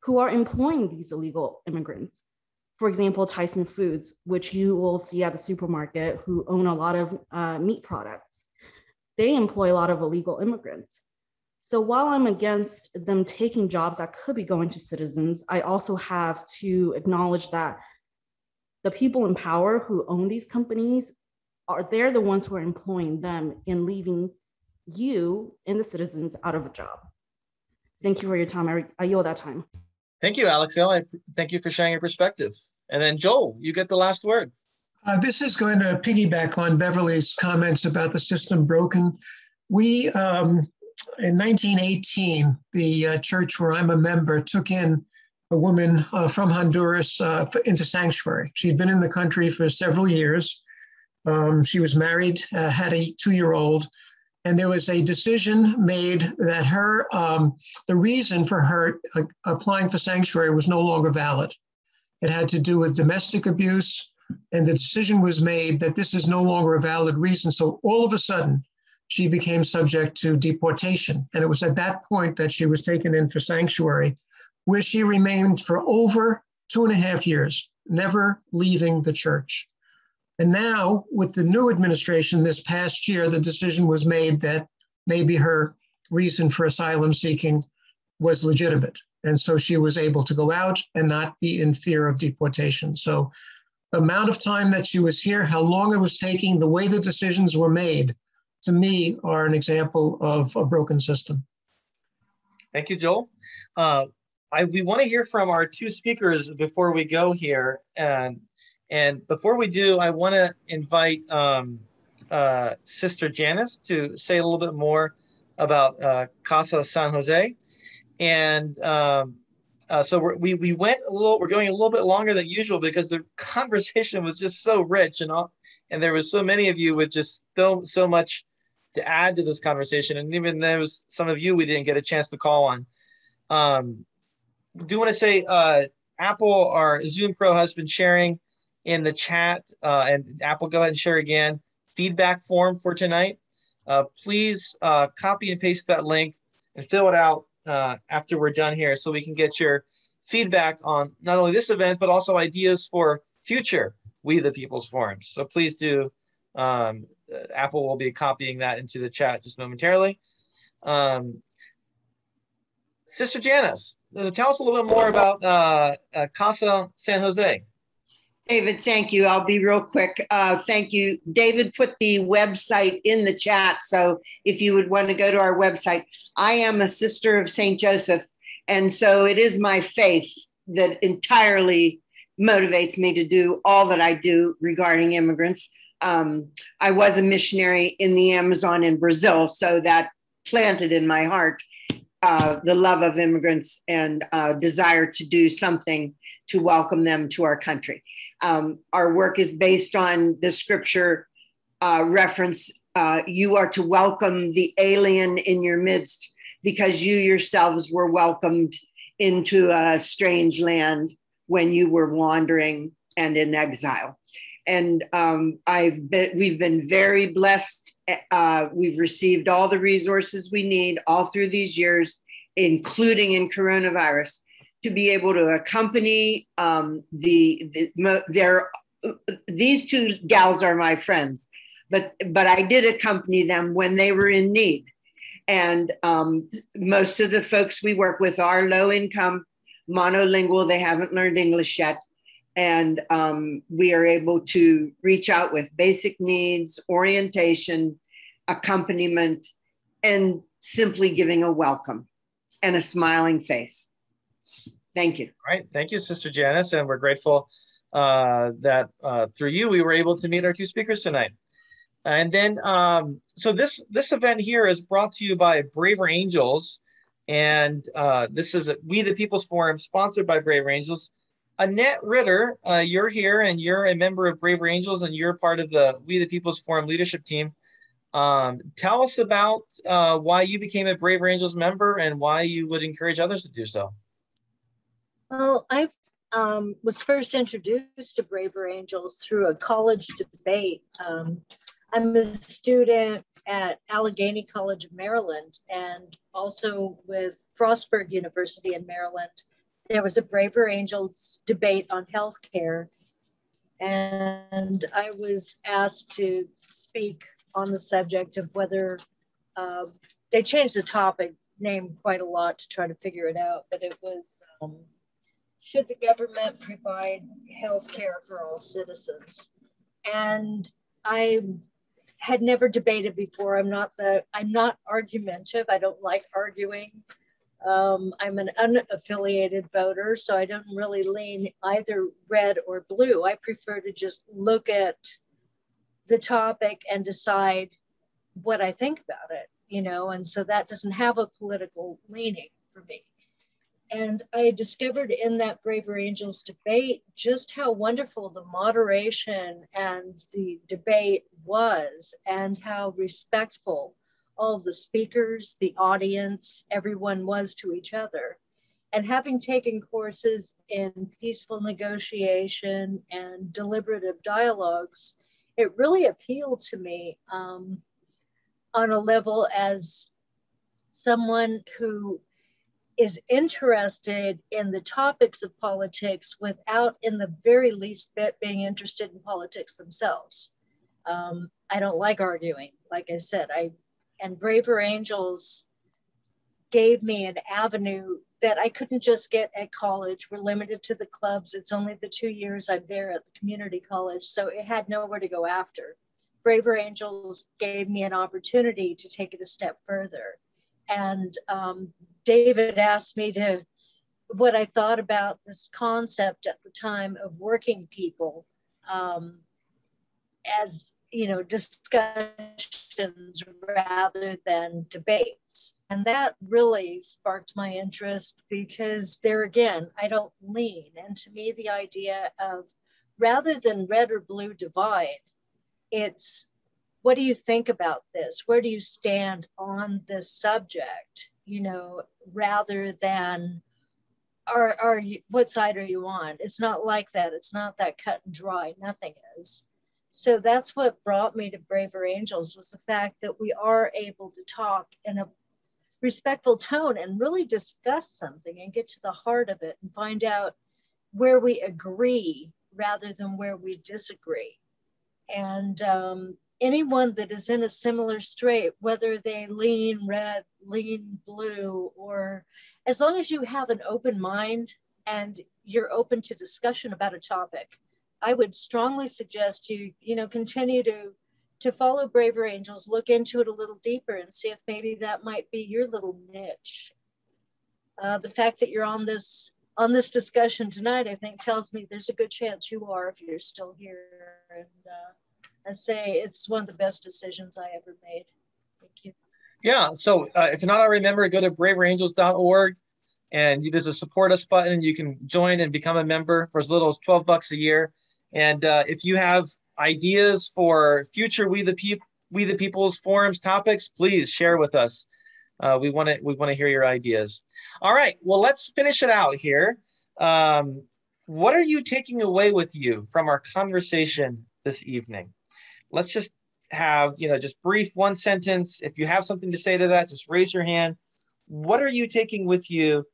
who are employing these illegal immigrants. For example, Tyson Foods, which you will see at the supermarket, who own a lot of meat products. They employ a lot of illegal immigrants. So while I'm against them taking jobs that could be going to citizens, I also have to acknowledge that the people in power who own these companies they're the ones who are employing them and leaving you and the citizens out of a job. Thank you for your time. I yield that time. Thank you, Alexiel. I thank you for sharing your perspective. And then Joel, you get the last word. This is going to piggyback on Beverly's comments about the system broken. We, in 1918, the church where I'm a member took in a woman from Honduras into sanctuary. She'd been in the country for several years. She was married, had a 2-year-old, and there was a decision made that the reason for her applying for sanctuary was no longer valid. It had to do with domestic abuse, and the decision was made that this is no longer a valid reason. So all of a sudden, she became subject to deportation. And it was at that point that she was taken in for sanctuary, where she remained for over 2.5 years, never leaving the church. And now, with the new administration this past year, the decision was made that maybe her reason for asylum seeking was legitimate. And so she was able to go out and not be in fear of deportation. So the amount of time that she was here, how long it was taking, the way the decisions were made, to me, are an example of a broken system. Thank you, Joel. We want to hear from our 2 speakers before we go here. And before we do, I want to invite Sister Janice to say a little bit more about Casa San Jose. And so we're going a little bit longer than usual because the conversation was just so rich, and there was so many of you with just so much to add to this conversation. And even there was some of you we didn't get a chance to call on. Do want to say Apple, our Zoom Pro, has been sharing in the chat, and Apple, go ahead and share again, feedback form for tonight. Please copy and paste that link and fill it out after we're done here so we can get your feedback on not only this event, but also ideas for future We the People's forums. So please do. Apple will be copying that into the chat just momentarily. Sister Janice, tell us a little bit more about Casa San Jose. David, thank you. I'll be real quick. Thank you. David put the website in the chat. So if you would want to go to our website, I am a sister of St. Joseph. And so it is my faith that entirely motivates me to do all that I do regarding immigrants. I was a missionary in the Amazon in Brazil, so that planted in my heart the love of immigrants and desire to do something to welcome them to our country. Our work is based on the scripture reference. You are to welcome the alien in your midst because you yourselves were welcomed into a strange land when you were wandering and in exile. And we've been very blessed. We've received all the resources we need all through these years, including in coronavirus, to be able to accompany these two gals are my friends, but I did accompany them when they were in need. And most of the folks we work with are low income, monolingual, they haven't learned English yet. And we are able to reach out with basic needs, orientation, accompaniment, and simply giving a welcome and a smiling face. Thank you. All right, thank you, Sister Janice, and we're grateful that through you we were able to meet our two speakers tonight. And then, so this event here is brought to you by Braver Angels, and this is We the People's Forum, sponsored by Braver Angels. Annette Ritter, you're here, and you're a member of Braver Angels, and you're part of the We the People's Forum leadership team. Tell us about why you became a Braver Angels member and why you would encourage others to do so. Well, I was first introduced to Braver Angels through a college debate. I'm a student at Allegheny College of Maryland and also with Frostburg University in Maryland. There was a Braver Angels debate on healthcare, and I was asked to speak on the subject of whether they changed the topic name quite a lot to try to figure it out, but it was should the government provide health care for all citizens? And I had never debated before. I'm not argumentative. I don't like arguing. I'm an unaffiliated voter, so I don't really lean either red or blue. I prefer to just look at the topic and decide what I think about it, you know, and so that doesn't have a political leaning for me. And I discovered in that Braver Angels debate just how wonderful the moderation and the debate was, and how respectful all of the speakers, the audience, everyone was to each other. And having taken courses in peaceful negotiation and deliberative dialogues, it really appealed to me on a level as someone who is interested in the topics of politics without in the very least bit being interested in politics themselves. I don't like arguing, like I said, and Braver Angels gave me an avenue that I couldn't just get at college. We're limited to the clubs. It's only the 2 years I'm there at the community college, so it had nowhere to go after. Braver Angels gave me an opportunity to take it a step further. And David asked me what I thought about this concept at the time of working people as, you know, discussions rather than debates. And that really sparked my interest because there again, I don't lean. And to me, the idea of rather than red or blue divide, it's what do you think about this? Where do you stand on this subject? You know, rather than what side are you on? It's not like that. It's not that cut and dry. Nothing is. So that's what brought me to Braver Angels, was the fact that we are able to talk in a respectful tone and really discuss something and get to the heart of it and find out where we agree rather than where we disagree. And anyone that is in a similar strait, whether they lean red, lean blue, or as long as you have an open mind and you're open to discussion about a topic, I would strongly suggest you, continue to follow Braver Angels, look into it a little deeper and see if maybe that might be your little niche. The fact that you're on this discussion tonight, I think tells me there's a good chance you are if you're still here. And I say it's one of the best decisions I ever made. Thank you. Yeah, so if you're not already a member, go to braverangels.org and there's a support us button and you can join and become a member for as little as $12 a year. And if you have ideas for future We the People's Forums topics, please share with us. We want to hear your ideas. All right, well, let's finish it out here. what are you taking away with you from our conversation this evening? Let's just have, just brief one sentence. If you have something to say to that, just raise your hand. What are you taking with you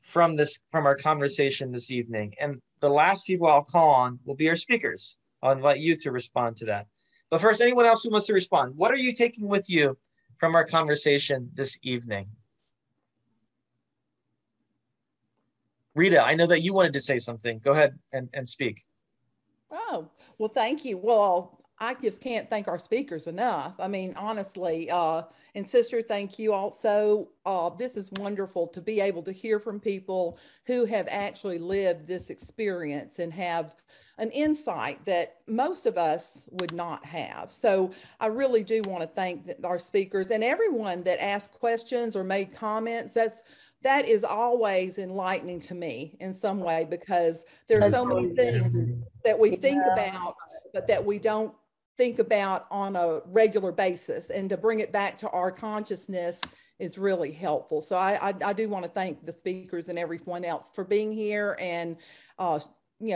from our conversation this evening? And the last people I'll call on will be our speakers. I'll invite you to respond to that. But first, anyone else who wants to respond, what are you taking with you from our conversation this evening? Rita, I know that you wanted to say something. Go ahead and speak. Oh, well, thank you. Well, I just can't thank our speakers enough. I mean, honestly, and sister, thank you also. This is wonderful to be able to hear from people who have actually lived this experience and have an insight that most of us would not have. So I really do want to thank our speakers and everyone that asked questions or made comments. That is always enlightening to me in some way, because there's so many things that we think about, but that we don't think about on a regular basis, and to bring it back to our consciousness is really helpful. So I do want to thank the speakers and everyone else for being here and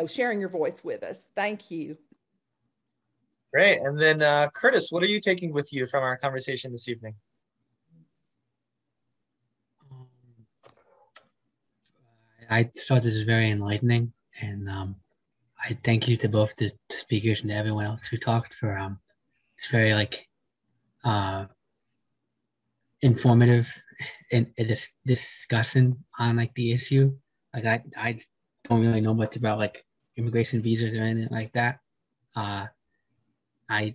sharing your voice with us. Thank you. Great. And then Curtis, what are you taking with you from our conversation this evening? I thought this was very enlightening, and I thank you to both the speakers and everyone else who talked for it's very informative and discussing on the issue. I don't really know much about immigration visas or anything like that. But I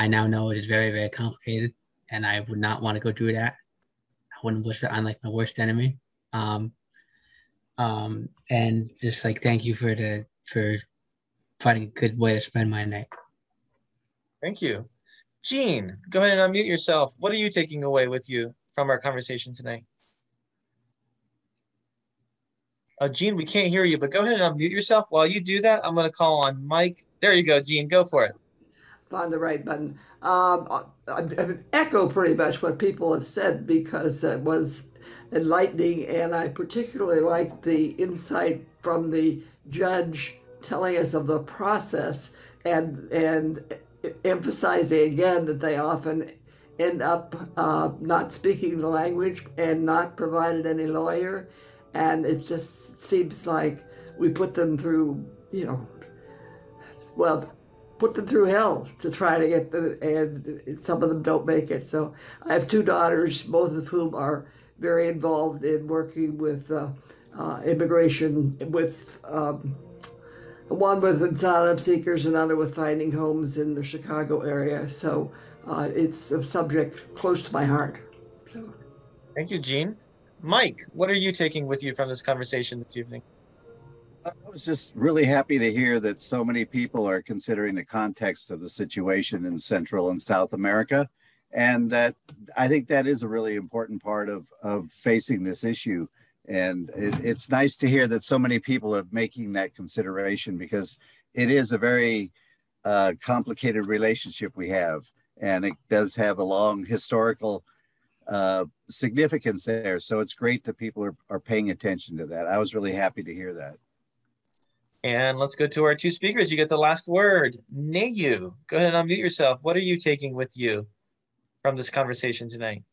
now know it is very, very complicated, and I would not want to go through that. I wouldn't wish that on my worst enemy. And just thank you for finding a good way to spend my night. Thank you. Jean, go ahead and unmute yourself. What are you taking away with you from our conversation tonight? Jean, we can't hear you, but go ahead and unmute yourself. While you do that, I'm going to call on Mike. There you go, Jean, go for it. Find the right button. I echo pretty much what people have said, because it was enlightening, and I particularly like the insight from the judge telling us of the process and emphasizing again that they often end up not speaking the language and not provided any lawyer, and it just seems like we put them through, put them through hell to try to get them, and some of them don't make it. So I have two daughters, both of whom are very involved in working with immigration, with one with asylum seekers, another with finding homes in the Chicago area. So it's a subject close to my heart. So. Thank you, Jean. Mike, what are you taking with you from this conversation this evening? I was just really happy to hear that so many people are considering the context of the situation in Central and South America. And that I think that is a really important part of facing this issue. And it's nice to hear that so many people are making that consideration, because it is a very complicated relationship we have. And it does have a long historical significance there. So it's great that people are paying attention to that. I was really happy to hear that. And let's go to our two speakers. You get the last word. Neyu, go ahead and unmute yourself. What are you taking with you from this conversation tonight?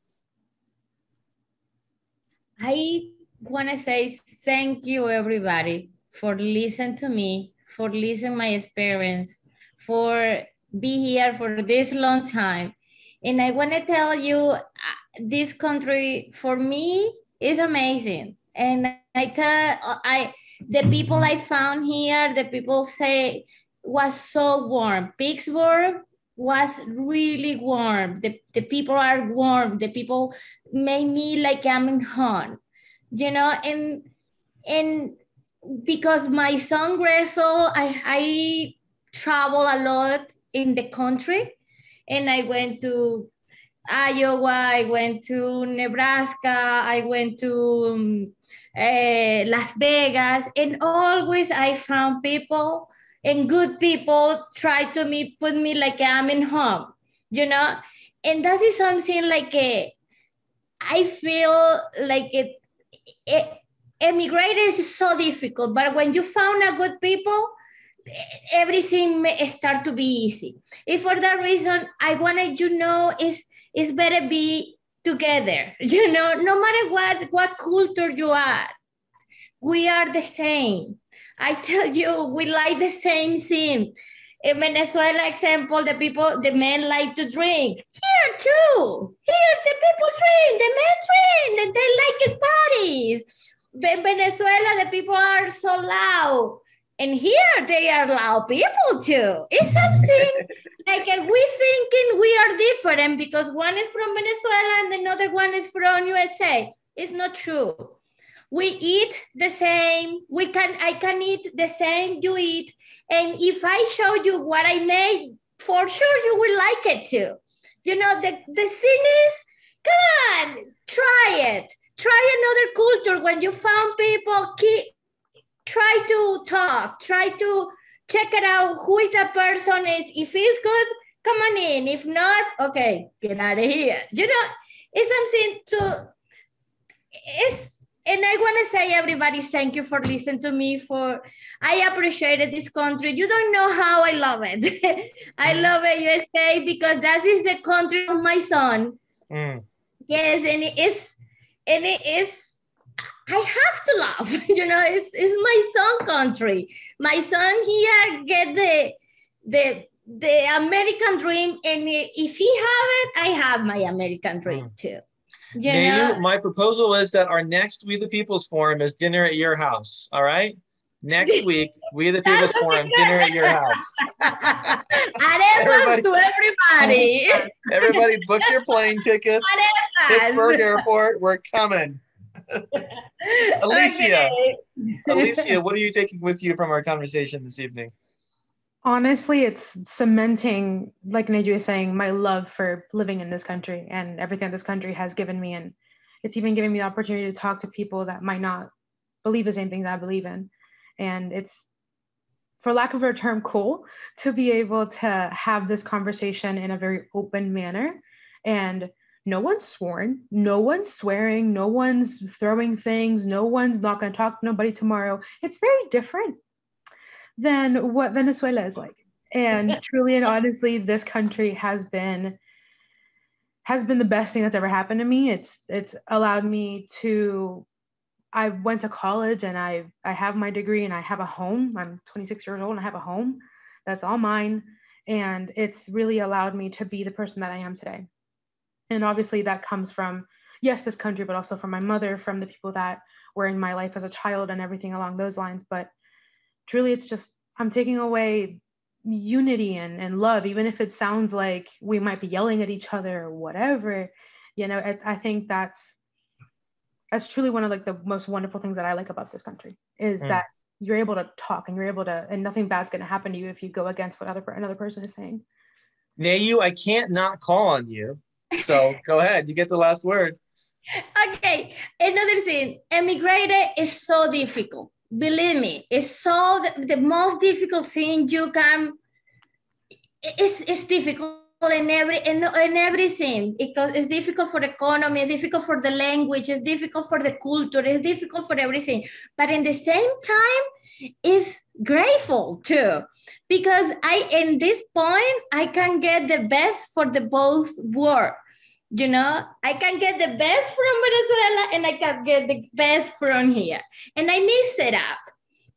I want to say thank you, everybody, for listening to me, for listening my experience, for be here for this long time. And I want to tell you, this country for me is amazing. And the people I found here, the people say was so warm. Pittsburgh was really warm. The people are warm. The people made me like I'm in home, and because my son Gressel, I travel a lot in the country, and I went to Iowa, I went to Nebraska, I went to Las Vegas, and always I found people and good people try to put me like I'm in home, and that is something I feel like emigrate is so difficult, but when you found a good people, everything may start to be easy. If for that reason, I wanted you to know is better be together. You know, no matter what culture you are, we are the same. I tell you, we like the same thing. In Venezuela, example, the men like to drink. Here too. Here the people drink, the men drink, and they like it parties. In Venezuela, the people are so loud. And here they are loud people too. It's something like we thinking we are different because one is from Venezuela and another one is from USA. It's not true. We eat the same. I can eat the same you eat. And if I show you what I made, for sure you will like it too. You know, the thing is, come on, try it. Try another culture. When you found people, try to talk. Try to check it out. Who is the person is. If he's good, come on in. If not, okay, get out of here. You know, it's something and I want to say, everybody, thank you for listening to me. I appreciated this country. You don't know how I love it. I love it, USA, because that is the country of my son. Yes, and it is. I have to love. You know, it's my son country. My son here get the American dream, and if he have it, I have my American dream too. My proposal is that our next We the People's Forum is dinner at your house. All right. Next week, We the People's Forum, dinner at your house. Arepas to everybody. Everybody book your plane tickets. Pittsburgh Airport, we're coming. Alicia, what are you taking with you from our conversation this evening? Honestly, it's cementing, like Neju is saying, my love for living in this country and everything this country has given me. And it's even giving me the opportunity to talk to people that might not believe the same things I believe in. And it's, for lack of a term, cool to be able to have this conversation in a very open manner. And no one's sworn, no one's swearing, no one's throwing things, no one's not going to talk to nobody tomorrow. It's very different than what Venezuela is like. And truly and honestly, this country has been the best thing that's ever happened to me. It's allowed me to, I went to college and I have my degree and I have a home. I'm 26 years old and I have a home that's all mine. And it's really allowed me to be the person that I am today. And obviously that comes from, yes, this country, but also from my mother, from the people that were in my life as a child and everything along those lines. But truly, it's just, I'm taking away unity and love, even if it sounds like we might be yelling at each other or whatever. You know, I think that's truly one of like the most wonderful things that I like about this country is that you're able to talk and you're able to, and nothing bad's going to happen to you if you go against what another person is saying. Neyu, I can't not call on you. So go ahead, you get the last word. Okay, another thing, emigrating is so difficult. Believe me, it's so the most difficult thing you can. It's difficult in everything because it's difficult for the economy, it's difficult for the language, it's difficult for the culture, it's difficult for everything. But in the same time, it's grateful too, because in this point I can get the best for the both worlds. You know, I can get the best from Venezuela and I can get the best from here. And I mix it up,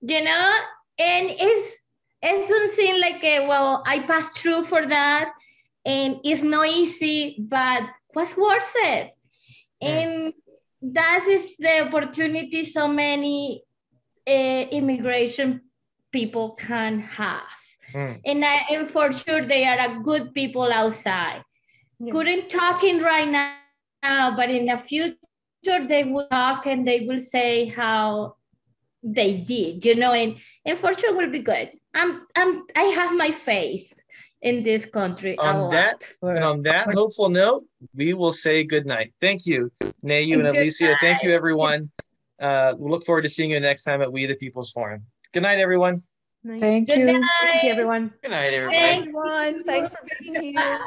you know, and it's something like, well, I passed through for that and it's not easy, but was worth it. And that is the opportunity so many immigration people can have. And for sure they are a good people outside. Couldn't talking right now, but in the future they will talk and they will say how they did, you know, and for sure will be good. I have my faith in this country on that hopeful note, we will say good night. Thank you, Neyu and Alicia. Thank you, everyone. We look forward to seeing you next time at We the People's Forum. Good night, everyone. Thank you. Good night. Thank you, everyone. Good night, everybody. Everyone, thanks for being here.